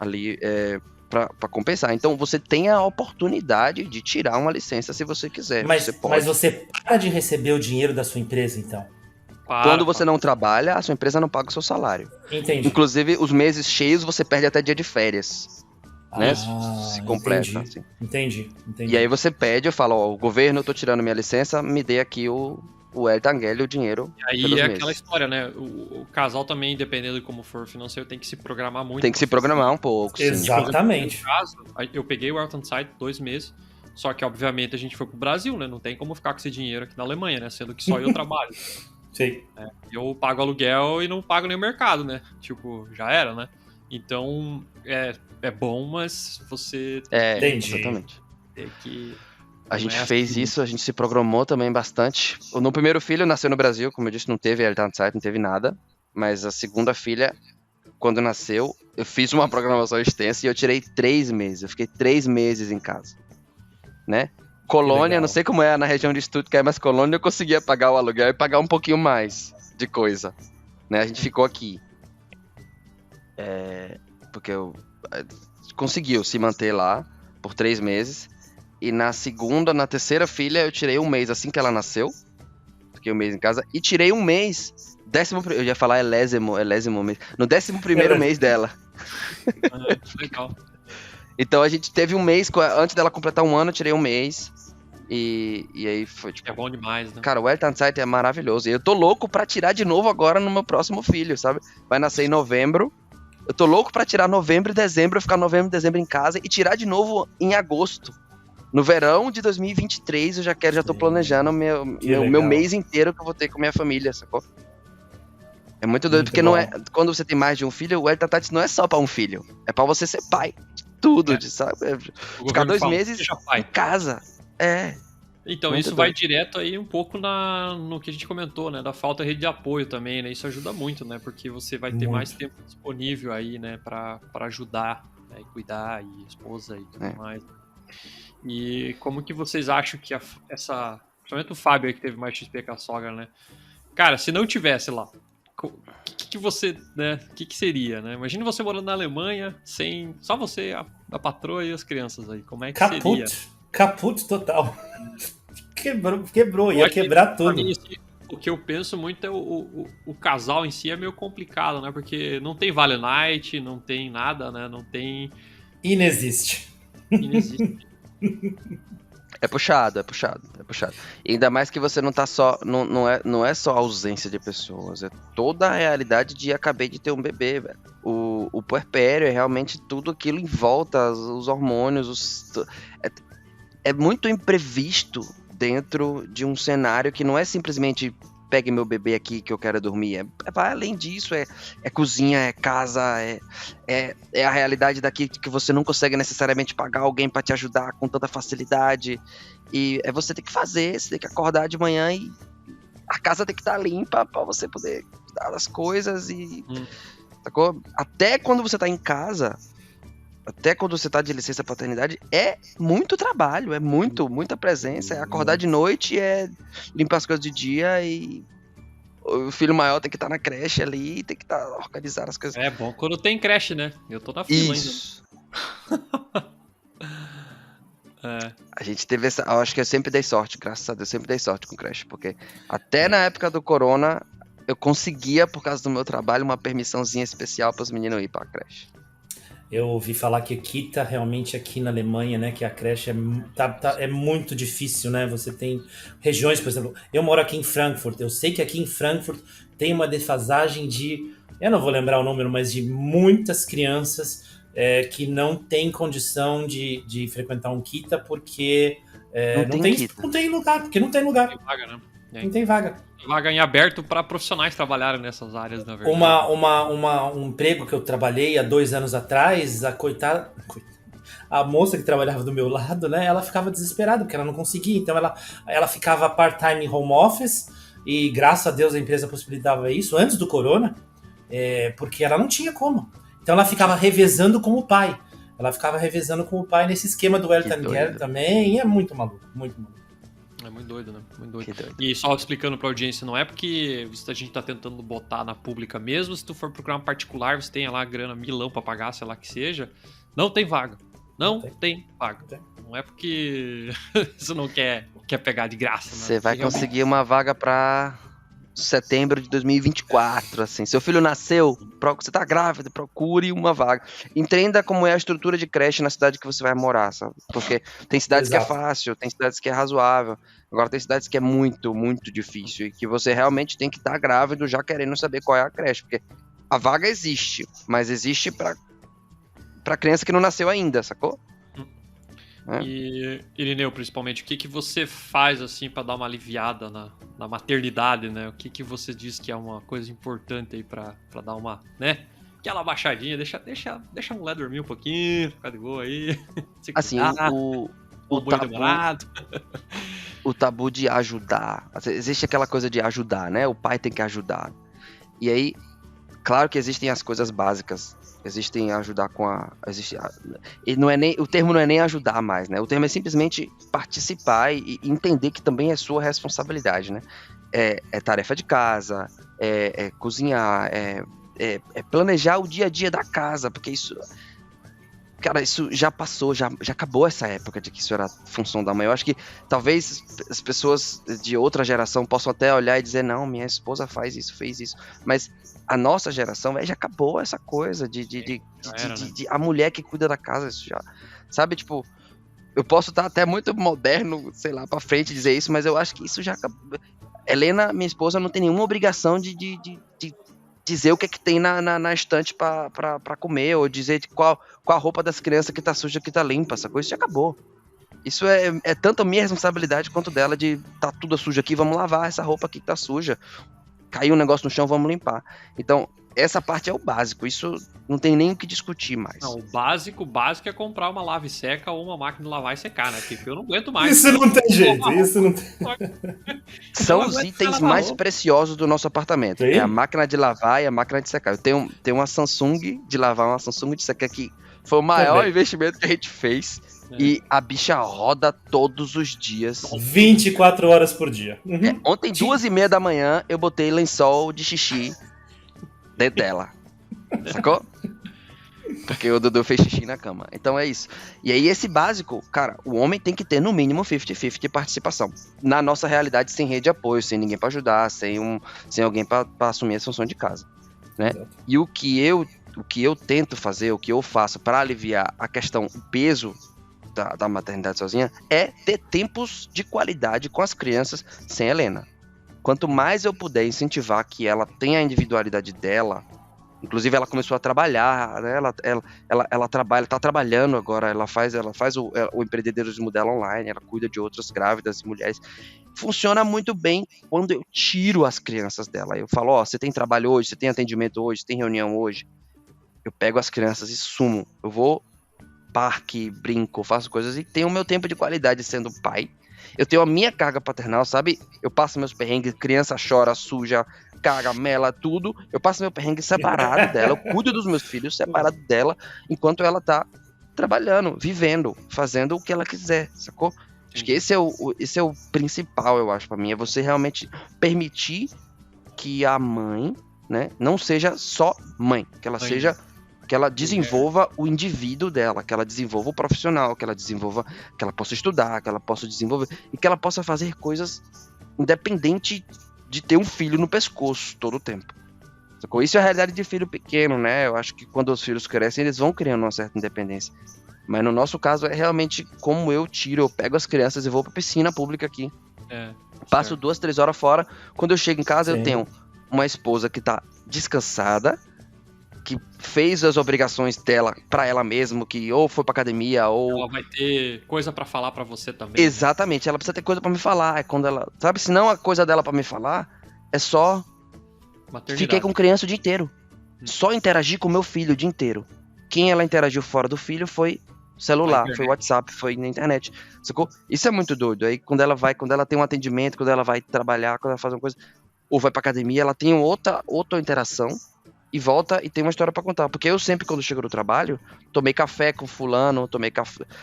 ali para compensar. Então você tem a oportunidade de tirar uma licença se você quiser. Mas você pode. Mas você para de receber o dinheiro da sua empresa, então? Quando você não trabalha, a sua empresa não paga o seu salário. Entendi. Inclusive, os meses cheios, você perde até dia de férias. Né? Se completa. Entendi. Assim. Entendi. E aí você pede, eu falo, ó, o governo, eu tô tirando minha licença, me dê aqui o Elterngeld, o dinheiro. E aí é aquela história, né? O casal também, dependendo de como for o financeiro, tem que se programar muito. Tem que se programar um pouco. Exatamente. Sim. No caso, eu peguei o Elternzeit 2 meses, só que obviamente a gente foi pro Brasil, né? Não tem como ficar com esse dinheiro aqui na Alemanha, né? Sendo que só eu trabalho. Sim. Eu pago aluguel e não pago nem o mercado, né? Tipo, já era, né? Então, é bom, mas você Entendi. Exatamente. Tem que... A gente fez isso, a gente se programou também bastante. No primeiro filho nasceu no Brasil, como eu disse, não teve Elternzeit, não teve nada. Mas a segunda filha, quando nasceu, eu fiz uma programação extensa e eu tirei 3 meses. Eu fiquei 3 meses em casa, né? Colônia, não sei como é na região de Stuttgart, mas Colônia eu conseguia pagar o aluguel e pagar um pouquinho mais de coisa, né? A gente ficou aqui. Porque conseguiu se manter lá por 3 meses. E na terceira filha, eu tirei 1 mês assim que ela nasceu. Fiquei 1 mês em casa. E tirei 1 mês, eu ia falar elésimo mês. No 11º mês dela. Legal. Então a gente teve 1 mês, antes dela completar 1 ano, eu tirei 1 mês. E aí foi tipo... É bom demais, né? Cara, o Elternzeit é maravilhoso. E eu tô louco pra tirar de novo agora no meu próximo filho, sabe? Vai nascer em novembro. Eu tô louco pra tirar novembro e dezembro, eu ficar novembro e dezembro em casa e tirar de novo em agosto. No verão de 2023, eu já tô planejando o meu mês inteiro que eu vou ter com minha família, sacou? É muito doido, porque não é, quando você tem mais de um filho, o Elternzeit não é só pra um filho. É pra você ser pai de tudo, sabe? Ficar 2 meses em casa. Então, isso vai direto aí um pouco no que a gente comentou, né? Da falta de rede de apoio também, né? Isso ajuda muito, né? Porque você vai ter mais tempo disponível aí, né? Pra ajudar, né? E cuidar, e esposa e tudo mais. E como que vocês acham que principalmente o Fábio aí que teve mais XP com a sogra, né? Cara, se não tivesse lá, o que você, né? O que seria, né? Imagina você morando na Alemanha, só você, a patroa e as crianças aí. Como é que seria? Caput total. Quebrou, ia quebrar tudo. Mim, assim, o que eu penso muito é o casal em si é meio complicado, né? Porque não tem Vale Night, não tem nada, né? Não tem... Inexiste. É puxado. E ainda mais que você não tá só... Não é só ausência de pessoas, é toda a realidade de acabei de ter um bebê, velho. O puerpério é realmente tudo aquilo em volta, os hormônios, é muito imprevisto dentro de um cenário que não é simplesmente pegue meu bebê aqui que eu quero dormir. Além disso, é cozinha, é casa, é a realidade daqui que você não consegue necessariamente pagar alguém para te ajudar com tanta facilidade. E você tem que fazer, você tem que acordar de manhã e a casa tem que estar limpa para você poder dar as coisas e... Sacou? Até quando você tá em casa... Até quando você tá de licença paternidade, é muito trabalho, é muita presença, é acordar de noite, é limpar as coisas de dia e o filho maior tem que estar na creche ali, tem que organizar as coisas. É bom quando tem creche, né? Eu tô na fila ainda. A gente teve essa, eu acho que eu sempre dei sorte, graças a Deus, sempre dei sorte com creche, porque até na época do corona, eu conseguia, por causa do meu trabalho, uma permissãozinha especial para os meninos ir pra creche. Eu ouvi falar que Kita, realmente aqui na Alemanha, né, que a creche é muito difícil, né? Você tem regiões, por exemplo, eu moro aqui em Frankfurt, eu sei que aqui em Frankfurt tem uma defasagem de, eu não vou lembrar o número, mas de muitas crianças que não têm condição de frequentar um Kita porque não tem lugar, porque não tem lugar. Não tem vaga, né? Não tem vaga. vaga em aberto para profissionais trabalharem nessas áreas, na verdade. Um emprego que eu trabalhei há 2 anos atrás, a moça que trabalhava do meu lado, né, ela ficava desesperada, porque ela não conseguia, então ela ficava part-time em home office, e graças a Deus a empresa possibilitava isso, antes do corona, porque ela não tinha como. Então ela ficava revezando com o pai. Nesse esquema do Elton Care também, e é muito maluco, muito maluco. É muito doido, né? Muito doido. E só explicando pra audiência, não é porque a gente tá tentando botar na pública mesmo, se tu for procurar uma particular, você tem lá grana, milão pra pagar, sei lá que seja, não tem vaga. Não tem vaga. Não é porque você não quer pegar de graça, né? Você vai conseguir uma vaga pra setembro de 2024, assim. Seu filho nasceu, você tá grávida, procure uma vaga. Entenda como é a estrutura de creche na cidade que você vai morar, sabe? Porque tem cidades que é fácil, tem cidades que é razoável. Agora tem cidades que é muito, muito difícil e que você realmente tem que estar grávido já querendo saber qual é a creche, porque a vaga existe, mas existe pra criança que não nasceu ainda, sacou? E, Irineu, principalmente, o que você faz, assim, pra dar uma aliviada na maternidade, né? O que você diz que é uma coisa importante aí pra dar uma, né? Aquela baixadinha, deixa a mulher dormir um pouquinho, ficar de boa aí. Assim, o tabu de ajudar. Existe aquela coisa de ajudar, né? O pai tem que ajudar. E aí, claro que existem as coisas básicas. Existem ajudar e não é nem, o termo não é nem ajudar mais, né? O termo é simplesmente participar e entender que também é sua responsabilidade, né? É tarefa de casa, é cozinhar, é planejar o dia a dia da casa, porque isso... Cara, isso já passou, já acabou essa época de que isso era função da mãe. Eu acho que talvez as pessoas de outra geração possam até olhar e dizer, não, minha esposa fez isso. Mas a nossa geração, já acabou essa coisa de a mulher que cuida da casa, isso já... Sabe, tipo, eu posso estar até muito moderno, sei lá, pra frente dizer isso, mas eu acho que isso já acabou. Helena, minha esposa, não tem nenhuma obrigação de dizer o que é que tem na estante pra comer, ou dizer qual a roupa das crianças que tá suja, que tá limpa, essa coisa já acabou. Isso é tanto a minha responsabilidade quanto dela de tá tudo sujo aqui, vamos lavar essa roupa aqui que tá suja. Caiu um negócio no chão, vamos limpar. Então, essa parte é o básico, isso não tem nem o que discutir mais. Não, o básico é comprar uma lave seca ou uma máquina de lavar e secar, né? Porque eu não aguento mais. Isso não tem jeito, São os itens mais preciosos do nosso apartamento. Sim? É a máquina de lavar e a máquina de secar. Eu tenho uma Samsung de lavar, uma Samsung de secar que foi o maior investimento que a gente fez. E a bicha roda todos os dias. 24 horas por dia. Ontem, 2h30 da manhã, eu botei lençol de xixi dentro dela. Sacou? Porque o Dudu fez xixi na cama. Então é isso. E aí esse básico, cara, o homem tem que ter no mínimo 50-50 de participação. Na nossa realidade, sem rede de apoio, sem ninguém pra ajudar, sem alguém pra assumir as funções de casa, né? E o que eu tento fazer, o que eu faço pra aliviar a questão, o peso da maternidade sozinha, é ter tempos de qualidade com as crianças sem Helena. Quanto mais eu puder incentivar que ela tenha a individualidade dela, inclusive ela começou a trabalhar, né? Ela trabalha, tá trabalhando agora, ela faz o empreendedorismo dela online, ela cuida de outras grávidas e mulheres. Funciona muito bem quando eu tiro as crianças dela. Eu falo, você tem trabalho hoje, você tem atendimento hoje, você tem reunião hoje. Eu pego as crianças e sumo. Eu vou parque, brinco, faço coisas e tenho o meu tempo de qualidade sendo pai. Eu tenho a minha carga paternal, sabe? Eu passo meus perrengues, criança chora, suja, caga, mela, tudo. Eu passo meu perrengue separado dela, eu cuido dos meus filhos separado dela, enquanto ela tá trabalhando, vivendo, fazendo o que ela quiser, sacou? Acho que esse é o principal, eu acho, pra mim, é você realmente permitir que a mãe, né, não seja só mãe, que ela seja... que ela desenvolva o indivíduo dela, que ela desenvolva o profissional, que ela possa estudar, que ela possa desenvolver, e que ela possa fazer coisas independente de ter um filho no pescoço todo o tempo. Isso é a realidade de filho pequeno, né? Eu acho que quando os filhos crescem, eles vão criando uma certa independência. Mas no nosso caso, é realmente como eu pego as crianças e vou pra piscina pública aqui. Passo 2-3 horas fora. Quando eu chego em casa, eu tenho uma esposa que tá descansada, que fez as obrigações dela pra ela mesma, que ou foi pra academia, ou... Ela vai ter coisa pra falar pra você também. Exatamente, ela precisa ter coisa pra me falar. É quando ela... Sabe, se não a coisa dela pra me falar, é só Maternidade. fiquei com criança o dia inteiro. Só interagi com meu filho o dia inteiro. Quem ela interagiu fora do filho foi celular, foi WhatsApp, foi na internet. Sacou? Isso é muito doido. Aí quando ela tem um atendimento, quando ela vai trabalhar, quando ela faz uma coisa, ou vai pra academia, ela tem outra interação e volta e tem uma história pra contar. Porque eu sempre, quando chego no trabalho, tomei café com fulano,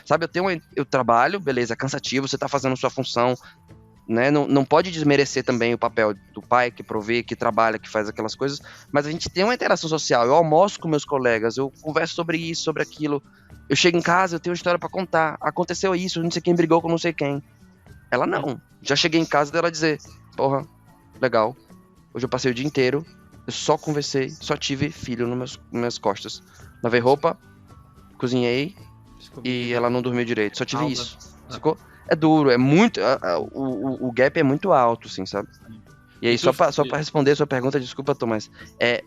sabe, eu trabalho, beleza, é cansativo, você tá fazendo sua função, né? Não pode desmerecer também o papel do pai que provê, que trabalha, que faz aquelas coisas, mas a gente tem uma interação social. Eu almoço com meus colegas, eu converso sobre isso, sobre aquilo. Eu chego em casa, eu tenho uma história pra contar. Aconteceu isso, não sei quem brigou com não sei quem. Ela não. Já cheguei em casa dela dizer, porra, legal. Hoje eu passei o dia inteiro, eu só conversei, só tive filho nas minhas costas. Lavei roupa, cozinhei e ela não dormiu direito. Só tive isso. Sacou? É duro, é muito. O gap é muito alto, assim, sabe? E aí, só pra responder a sua pergunta, desculpa, Tomás, é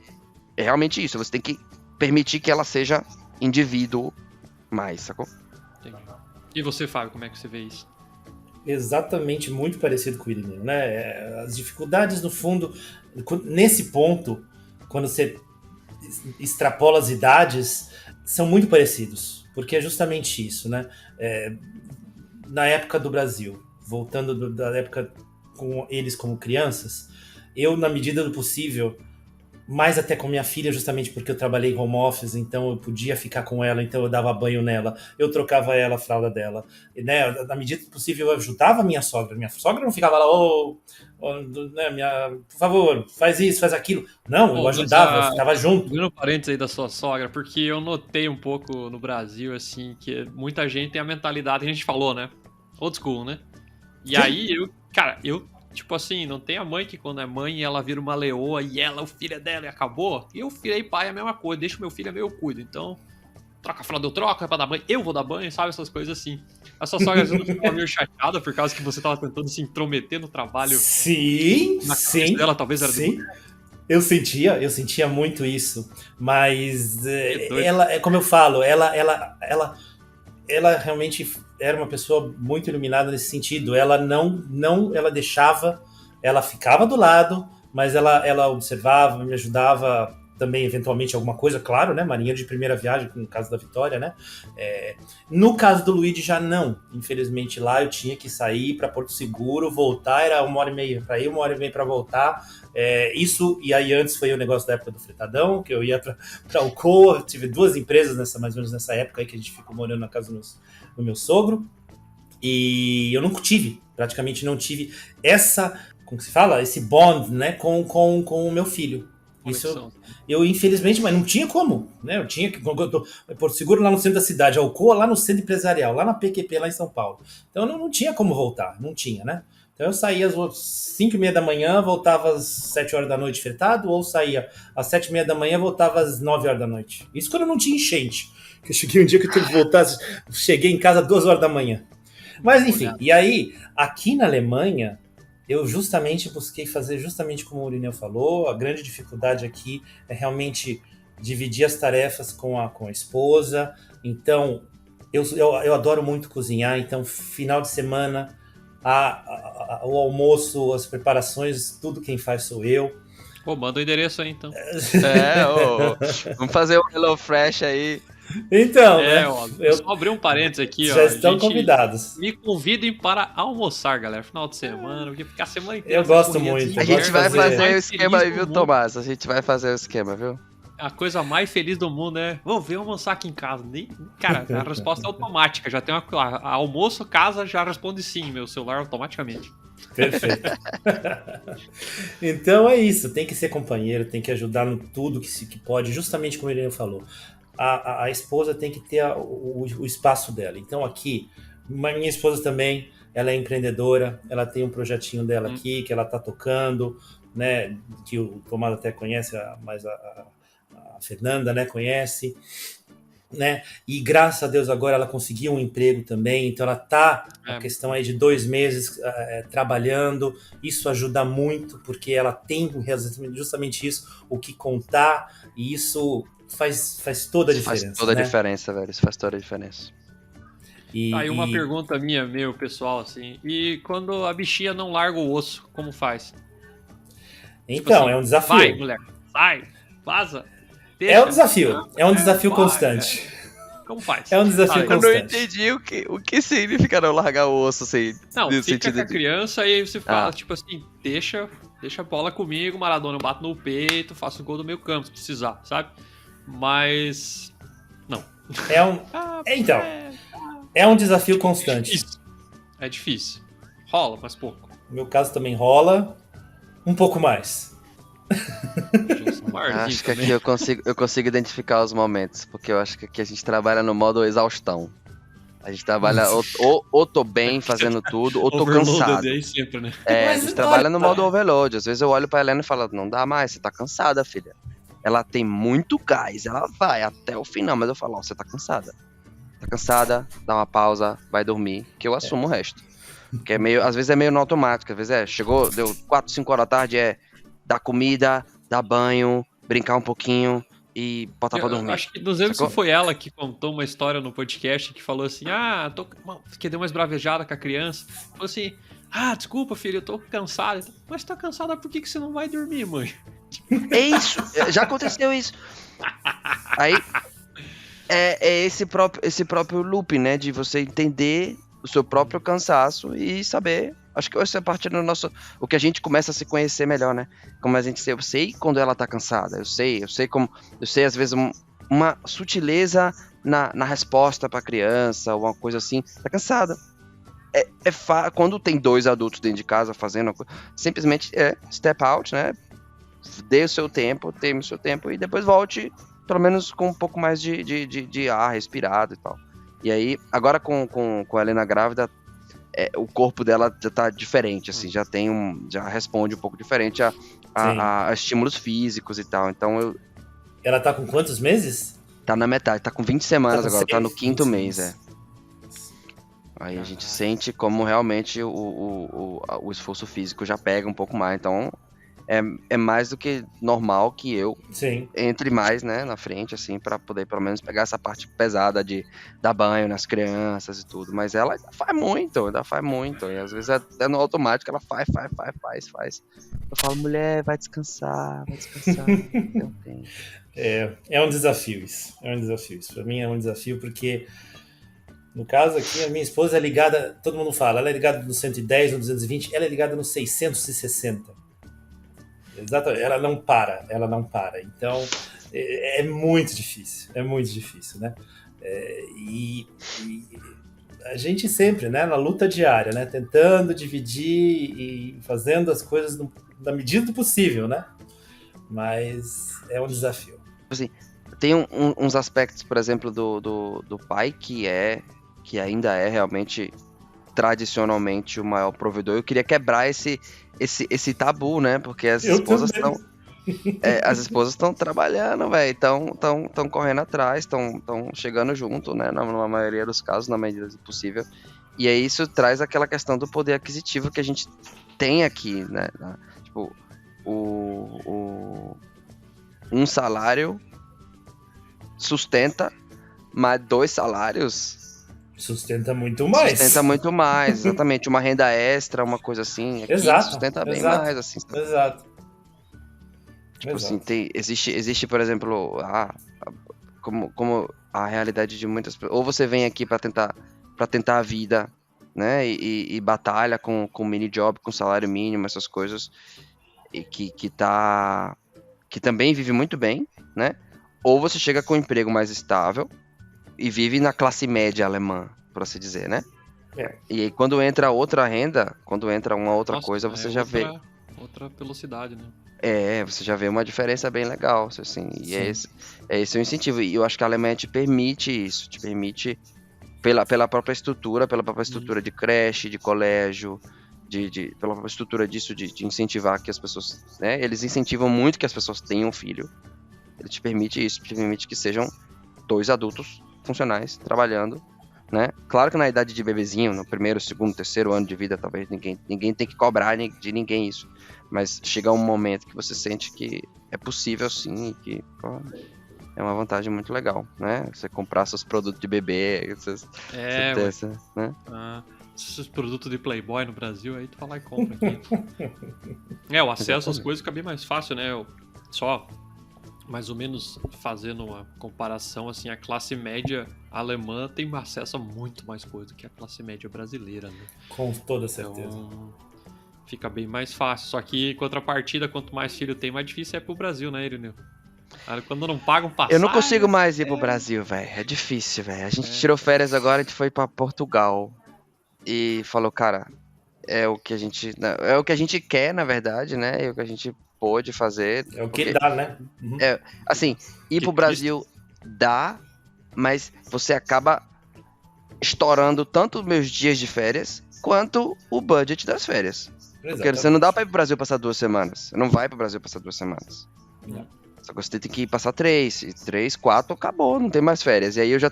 realmente isso. Você tem que permitir que ela seja indivíduo mais, sacou? Entendi. E você, Fábio, como é que você vê isso? Exatamente, muito parecido com o Irineu, né? As dificuldades, no fundo, nesse ponto, quando você extrapola as idades, são muito parecidos, porque é justamente isso, né? Na época do Brasil, voltando da época com eles como crianças, eu, na medida do possível, mais até com minha filha, justamente porque eu trabalhei em home office, então eu podia ficar com ela, então eu dava banho nela, eu trocava ela, a fralda dela, né? Na medida do possível eu ajudava a minha sogra não ficava lá, por favor, faz isso, faz aquilo. Não, eu ajudava, eu ficava junto. Dando parênteses aí da sua sogra, porque eu notei um pouco no Brasil, assim, que muita gente tem a mentalidade, a gente falou, né? Old school, né? E aí, tipo assim, não tem a mãe que quando é mãe ela vira uma leoa e ela, o filho é dela e acabou. E eu virei pai é a mesma coisa, deixa o meu filho é meu, eu cuido. Então, troca a fralda, eu troco, é pra dar banho, eu vou dar banho, sabe? Essas coisas assim. A sua sogra às vezes não ficava meio chateada por causa que você tava tentando se intrometer no trabalho. Sim, na cabeça dela, talvez era sim. Eu sentia muito isso. Mas ela, como eu falo, ela realmente era uma pessoa muito iluminada nesse sentido. Ela ela deixava, ela ficava do lado, mas ela observava, me ajudava também, eventualmente, alguma coisa, claro, né? Marinheiro de primeira viagem, no caso da Vitória, né? No caso do Luigi, já não. Infelizmente, lá eu tinha que sair para Porto Seguro, voltar, era 1h30 para ir, 1h30 para voltar. Isso, e aí antes foi o negócio da época do fretadão, que eu ia para Alcoa, tive 2 empresas mais ou menos nessa época aí que a gente ficou morando na casa do meu sogro, e eu praticamente não tive essa, como se fala, esse bond, né, com o meu filho. Isso eu infelizmente, mas não tinha como, né? Eu tinha que Porto Seguro lá no centro da cidade, Alcoa lá no centro empresarial, lá na PQP lá em São Paulo. Então não tinha como voltar, não tinha, né? Então eu saía às 5h30 da manhã, voltava às 7h da noite fretado, ou saía às 7h30 da manhã, voltava às 9h da noite. Isso quando eu não tinha enchente. Eu cheguei um dia que eu tive que voltar, cheguei em casa às 2h da manhã. Mas enfim, e aí, aqui na Alemanha, eu justamente busquei fazer justamente como o Irineu falou. A grande dificuldade aqui é realmente dividir as tarefas com a esposa. Então, eu adoro muito cozinhar, então final de semana, o almoço, as preparações, tudo quem faz sou eu. Pô, manda o endereço aí, então. Vamos fazer um HelloFresh aí. Então, né? Eu só abri um parênteses aqui, já estão convidados. Me convidem para almoçar, galera, final de semana, porque ficar a semana inteira. Eu gosto muito. A gente vai fazer o esquema aí, viu, Tomás? A gente vai fazer o esquema, viu? A coisa mais feliz do mundo é, vamos ver almoçar aqui em casa. Cara, a resposta é automática. Já tem almoço, casa, já responde sim, meu celular automaticamente. Perfeito. Então é isso, tem que ser companheiro, tem que ajudar no tudo que pode, justamente como ele falou. A esposa tem que ter o espaço dela. Então aqui, minha esposa também, ela é empreendedora, ela tem um projetinho dela aqui, que ela tá tocando, né, que o Tomás até conhece, mas a Fernanda, né, conhece, né, e graças a Deus agora ela conseguiu um emprego também, então ela tá, a questão aí de 2 meses trabalhando, isso ajuda muito, porque ela tem justamente isso, o que contar, e isso faz toda a diferença. Faz toda a diferença, velho, isso faz toda a diferença. Aí uma pergunta meu, pessoal, assim, e quando a bichinha não larga o osso, como faz? Então, assim, é um desafio. Vai, mulher, sai, vaza. Deixa. É um desafio. É um desafio constante. Como faz? É um desafio Eu não constante. entendi o que significa não largar o osso, assim. Não, no fica sentido com a criança e aí você fala, Ah. tipo assim, deixa a bola comigo, Maradona, eu bato no peito, faço o gol do meio campo, se precisar, sabe? Mas... não. Então, é um desafio constante. Difícil. É difícil. Rola, mas pouco. No meu caso também rola um pouco mais. Acho que aqui eu consigo identificar os momentos, porque eu acho que aqui a gente trabalha no modo exaustão. A gente trabalha ou tô bem fazendo tudo, ou tô cansado. Aí sempre, né? A gente trabalha no modo overload. Às vezes eu olho pra Helena e falo, não dá mais, você tá cansada, filha. Ela tem muito gás, ela vai até o final, mas eu falo, ó, você tá cansada. Tá cansada, dá uma pausa, vai dormir, que eu assumo o resto. Porque às vezes é meio no automático, às vezes chegou, deu 4, 5 horas da tarde, dar comida, dar banho, brincar um pouquinho e botar pra dormir. Acho que não lembro se foi ela que contou uma história no podcast que falou assim, que deu uma esbravejada com a criança. Falou assim, desculpa, filho, eu tô cansada. Mas tá cansada, por que você não vai dormir, mãe? É isso, já aconteceu isso. Aí, esse próprio loop, né, de você entender o seu próprio cansaço e saber. Acho que essa é a parte do nosso. O que a gente começa a se conhecer melhor, né? Como a gente eu sei quando ela tá cansada. Eu sei às vezes uma sutileza na resposta pra criança, uma coisa assim. Tá cansada. Quando tem 2 adultos dentro de casa fazendo uma coisa, simplesmente step out, né? Dê o seu tempo, teme o seu tempo e depois volte, pelo menos com um pouco mais de ar respirado e tal. E aí, agora com a Helena grávida, o corpo dela já tá diferente, assim, já responde um pouco diferente a estímulos físicos e tal. Então Ela tá com quantos meses? Tá na metade, tá com 20 semanas Tá com agora, tá no 6, 5º mês, Aí a gente sente como realmente o esforço físico já pega um pouco mais, então é mais do que normal que eu entre mais, né, na frente, assim, pra poder pelo menos pegar essa parte pesada de dar banho nas crianças e tudo, mas ela ainda faz muito, e às vezes até no automático ela faz. Eu falo, mulher, vai descansar, não tem. É um desafio isso, pra mim é um desafio porque no caso aqui a minha esposa é ligada, todo mundo fala, ela é ligada no 110, no 220, ela é ligada no 660. Exatamente, ela não para. Então, é muito difícil, né? E a gente sempre, né, na luta diária, né, tentando dividir e fazendo as coisas na medida do possível, né? Mas é um desafio. Assim, tem uns aspectos, por exemplo, do pai que ainda é realmente tradicionalmente o maior provedor. Eu queria quebrar esse tabu, né? Porque as esposas estão trabalhando, velho, estão correndo atrás, estão chegando junto, né? Na maioria dos casos, na medida do possível. E aí isso traz aquela questão do poder aquisitivo que a gente tem aqui, né? Tipo, um salário sustenta, mas 2 salários sustenta muito mais. Exatamente. Uma renda extra, uma coisa assim. Aqui sustenta bem mais, assim. Exato. Tipo assim, existe, por exemplo, como a realidade de muitas pessoas. Ou você vem aqui pra tentar a vida, né? E batalha com mini job, com salário mínimo, essas coisas. E que também vive muito bem, né? Ou você chega com um emprego mais estável e vive na classe média alemã, por assim dizer, né? E aí quando entra outra renda, quando entra uma outra coisa, você já vê... Outra velocidade, né? Você já vê uma diferença bem legal, assim, e esse é o incentivo. E eu acho que a Alemanha te permite isso, pela própria estrutura de creche, de colégio, pela própria estrutura disso, de incentivar que as pessoas, né? Eles incentivam muito que as pessoas tenham filho. Ele te permite isso, te permite que sejam 2 adultos funcionais, trabalhando, né? Claro que na idade de bebezinho, no 1º, 2º, 3º ano de vida, talvez ninguém tem que cobrar de ninguém isso. Mas chega um momento que você sente que é possível sim, e que é uma vantagem muito legal, né? Você comprar seus produtos de bebê, né? esses produtos de Playboy no Brasil, aí tu vai lá e compra aqui. O acesso às coisas fica bem mais fácil, né? Só mais ou menos fazendo uma comparação, assim, a classe média alemã tem acesso a muito mais coisa que a classe média brasileira, né? Com toda certeza. Então, fica bem mais fácil. Só que, em contrapartida, quanto mais filho tem, mais difícil é pro Brasil, né, Irineu? Quando não pagam passagem... Eu não consigo mais ir pro Brasil, velho. É difícil, velho. A gente tirou férias agora, a gente foi pra Portugal. E falou, cara, é o que a gente quer, na verdade, né? É o que a gente pôde fazer. É o que dá, né? Uhum. Assim, ir pro Brasil dá, mas você acaba estourando tanto os meus dias de férias, quanto o budget das férias. Exatamente. Porque você não dá pra ir pro Brasil passar 2 semanas. Você não vai pro Brasil passar 2 semanas. Não. Só que você tem que passar 3. E 3, 4, acabou, não tem mais férias. E aí eu já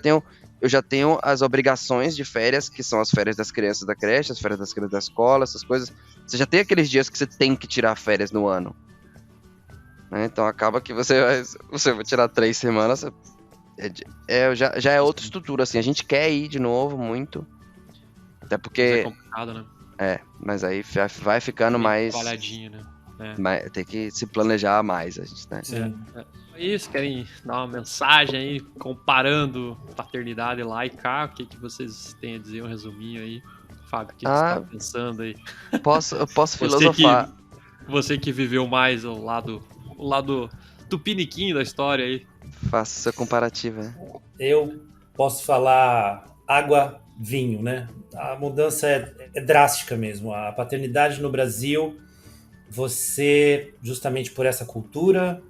tenho as obrigações de férias, que são as férias das crianças da creche, as férias das crianças da escola, essas coisas. Você já tem aqueles dias que você tem que tirar férias no ano. Né? Então acaba que você vai tirar 3 semanas. Já é outra estrutura, assim. A gente quer ir de novo muito. Até porque... É complicado, né? Mas aí vai ficando mais... Trabalhadinho, né? Tem que se planejar mais, a gente, né? Sim. Isso, querem dar uma mensagem aí, comparando paternidade lá e cá, o que vocês têm a dizer, um resuminho aí? Fábio, o que você tá pensando aí? Eu posso filosofar. Você que viveu mais o lado tupiniquim da história aí. Faça seu comparativo, né? Eu posso falar água, vinho, né? A mudança é drástica mesmo. A paternidade no Brasil, você, justamente por essa cultura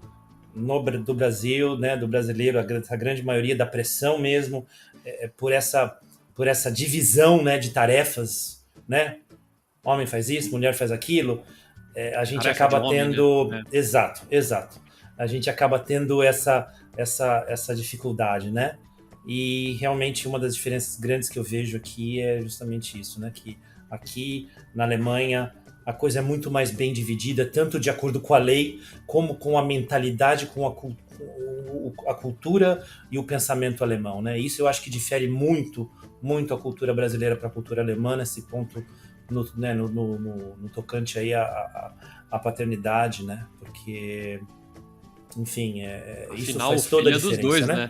do Brasil, né, do brasileiro, a grande maioria da pressão mesmo, por essa divisão, né, de tarefas, né? Homem faz isso, mulher faz aquilo, a gente Tarefa acaba de homem, tendo... né? Exato. A gente acaba tendo essa dificuldade, né? E realmente uma das diferenças grandes que eu vejo aqui é justamente isso, né? Que aqui na Alemanha a coisa é muito mais bem dividida, tanto de acordo com a lei, como com a mentalidade, com a cultura e o pensamento alemão, né? Isso eu acho que difere muito a cultura brasileira para a cultura alemã, nesse ponto, no tocante aí à paternidade, né? Porque... Enfim, isso Afinal, faz toda a diferença, dos dois, né?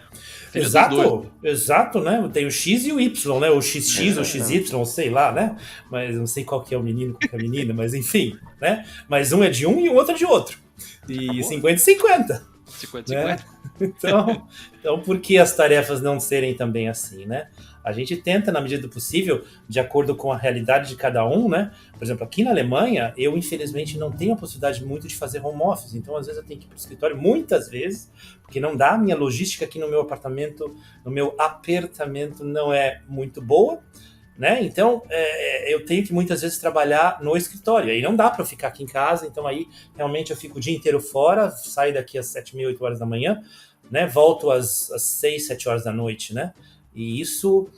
Filha Exato, dos dois. exato, né? Tem o X e o Y, né? O XX ou XY, sei lá, né? Mas não sei qual que é o menino, qual que é a menina, mas enfim, né? Mas um é de um e o outro é de outro. E 50-50. 50-50. Né? Então, por que as tarefas não serem também assim, né? A gente tenta, na medida do possível, de acordo com a realidade de cada um, né? Por exemplo, aqui na Alemanha, eu infelizmente não tenho a possibilidade muito de fazer home office, então às vezes eu tenho que ir para o escritório, muitas vezes, porque não dá, a minha logística aqui no meu apartamento não é muito boa, né? Então, eu tenho que muitas vezes trabalhar no escritório, aí não dá para eu ficar aqui em casa, então aí realmente eu fico o dia inteiro fora, saio daqui às 7h, 8 horas da manhã, né? Volto às 6, 7 horas da noite, né? E isso,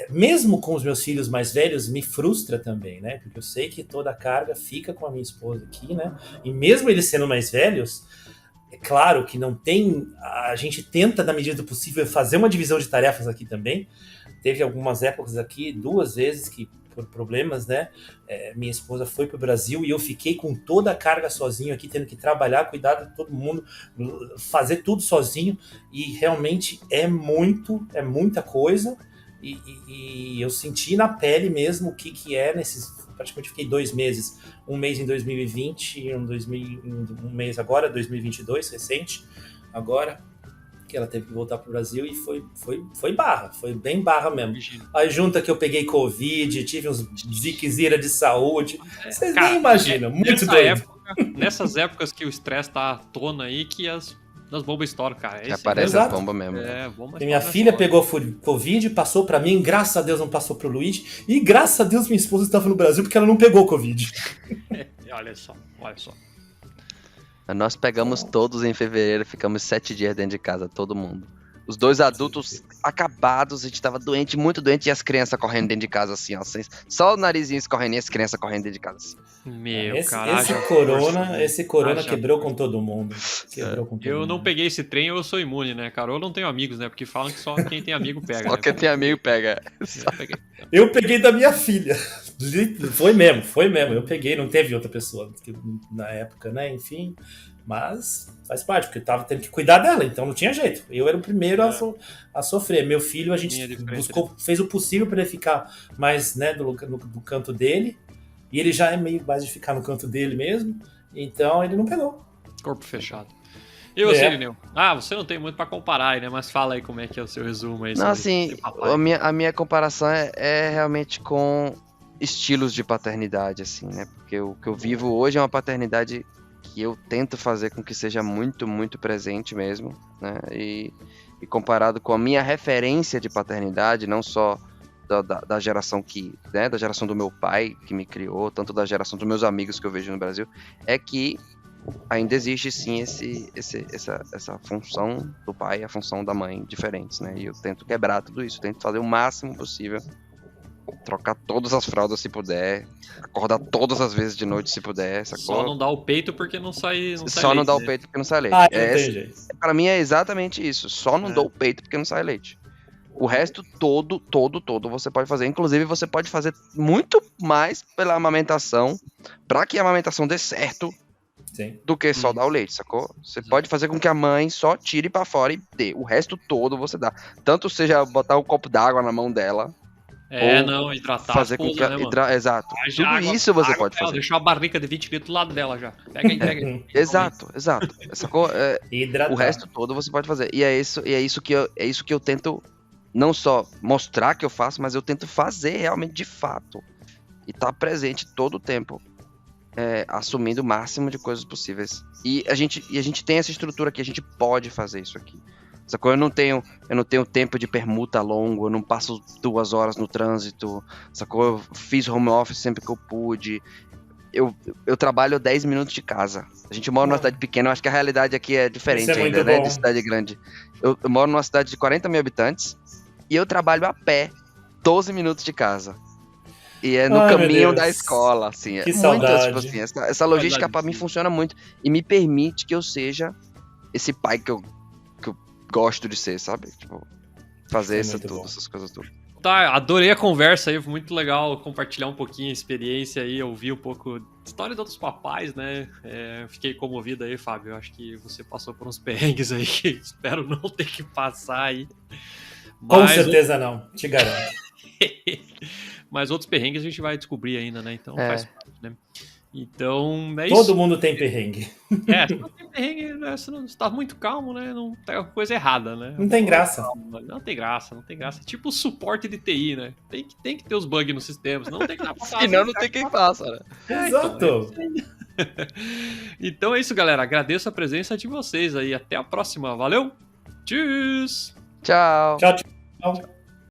mesmo com os meus filhos mais velhos, me frustra também, né? Porque eu sei que toda a carga fica com a minha esposa aqui, né? E mesmo eles sendo mais velhos, é claro que não tem... A gente tenta, na medida do possível, fazer uma divisão de tarefas aqui também. Teve algumas épocas aqui, 2 vezes, que por problemas, né? Minha esposa foi para o Brasil e eu fiquei com toda a carga sozinho aqui, tendo que trabalhar, cuidar de todo mundo, fazer tudo sozinho, e realmente é muita coisa, e eu senti na pele mesmo o que é praticamente fiquei 2 meses, 1 mês em 2020 e um mês agora, 2022, recente, agora, que ela teve que voltar pro Brasil, e foi barra, foi bem barra mesmo. Imagina. Aí junta que eu peguei Covid, tive uns ziquezira de saúde, vocês Cara, nem imaginam, muito doido. Nessas épocas que o estresse tá à tona aí, que as bombas estouram, cara. Aparece a bomba mesmo. Bomba Minha filha pegou Covid, passou pra mim, graças a Deus não passou pro Luigi, e graças a Deus minha esposa estava no Brasil porque ela não pegou Covid. Olha só. Nós pegamos todos em fevereiro, ficamos 7 dias dentro de casa, todo mundo. Os dois adultos acabados, a gente tava doente, muito doente, e as crianças correndo dentro de casa, assim, ó. Só o narizinho escorrendo e as crianças correndo dentro de casa, assim. Meu, caralho. Esse corona quebrou com todo mundo. Quebrou com todo Eu mundo. não peguei esse trem, eu sou imune, né, cara? Eu não tenho amigos, né? Porque falam que só quem tem amigo pega, Só né? quem tem amigo pega. Eu peguei. Eu peguei da minha filha. Foi mesmo. Eu peguei, não teve outra pessoa na época, né? Enfim. Mas faz parte, porque eu tava tendo que cuidar dela, então não tinha jeito. Eu era o primeiro a sofrer. Meu filho, a gente fez o possível para ele ficar mais, né, do canto dele. E ele já é meio mais de ficar no canto dele mesmo. Então ele não pegou. Corpo fechado. E você, Irineu? Você não tem muito pra comparar aí, né? Mas fala aí como é que é o seu resumo aí. Não, assim, a minha comparação é realmente com estilos de paternidade, assim, né? Porque o que eu vivo hoje é uma paternidade que eu tento fazer com que seja muito, muito presente mesmo, né? E comparado com a minha referência de paternidade, não só da geração né, da geração do meu pai, que me criou, tanto da geração dos meus amigos que eu vejo no Brasil, é que ainda existe sim essa função do pai e a função da mãe diferentes, né? E eu tento quebrar tudo isso, tento fazer o máximo possível, trocar todas as fraldas se puder, acordar todas as vezes de noite se puder, sacou? Só não dá o peito porque não sai Só leite, não dá né? o peito porque não sai leite. Não tem jeito. Pra mim é exatamente isso, só não dou o peito porque não sai leite. O resto todo você pode fazer. Inclusive, você pode fazer muito mais pela amamentação, pra que a amamentação dê certo, Sim. do que só dar o leite, sacou? Você pode fazer com que a mãe só tire pra fora e dê. O resto todo você dá. Tanto seja botar um copo d'água na mão dela, ou hidratar fazer a esposa, com que né, mano? Exato. Tudo Água, isso você água pode pra ela, fazer. deixar uma barrica de 20 litros do lado dela já. Pega aí. Exato. Sacou? Hidratar. O resto todo você pode fazer. E é isso que eu tento não só mostrar que eu faço, mas eu tento fazer realmente de fato. E tá presente todo o tempo. Assumindo o máximo de coisas possíveis. E a gente tem essa estrutura que a gente pode fazer isso aqui. Sacou? Eu não tenho tempo de permuta longo, eu não passo 2 horas no trânsito, sacou? Eu fiz home office sempre que eu pude. Eu trabalho 10 minutos de casa. A gente mora numa cidade pequena, eu acho que a realidade aqui é diferente Isso é ainda, muito né? bom. De cidade grande. Eu moro numa cidade de 40 mil habitantes e eu trabalho a pé 12 minutos de casa. E é no caminho da escola, assim. Que saudade. Tipo assim, essa logística pra mim funciona muito e me permite que eu seja esse pai que eu gosto de ser, sabe? Tipo, fazer essas coisas tudo. Tá, adorei a conversa aí, foi muito legal compartilhar um pouquinho a experiência aí, ouvir um pouco de história de outros papais, né? Fiquei comovido aí, Fábio. Eu acho que você passou por uns perrengues aí que espero não ter que passar aí. Com certeza não, te garanto. Mas outros perrengues a gente vai descobrir ainda, né? Então faz parte, né? Então, é isso. Todo mundo tem perrengue. Se não tem perrengue, né? Se não tá muito calmo, né? Não tem coisa errada, né? Não tem graça. Não tem graça. Tipo o suporte de TI, né? Tem que ter os bugs no sistema, senão não tem que dar pra fazer. Senão não tem quem faça, né? Exato. Então é isso, galera. Agradeço a presença de vocês aí. Até a próxima. Valeu! Tchau! Tchau! Tchau.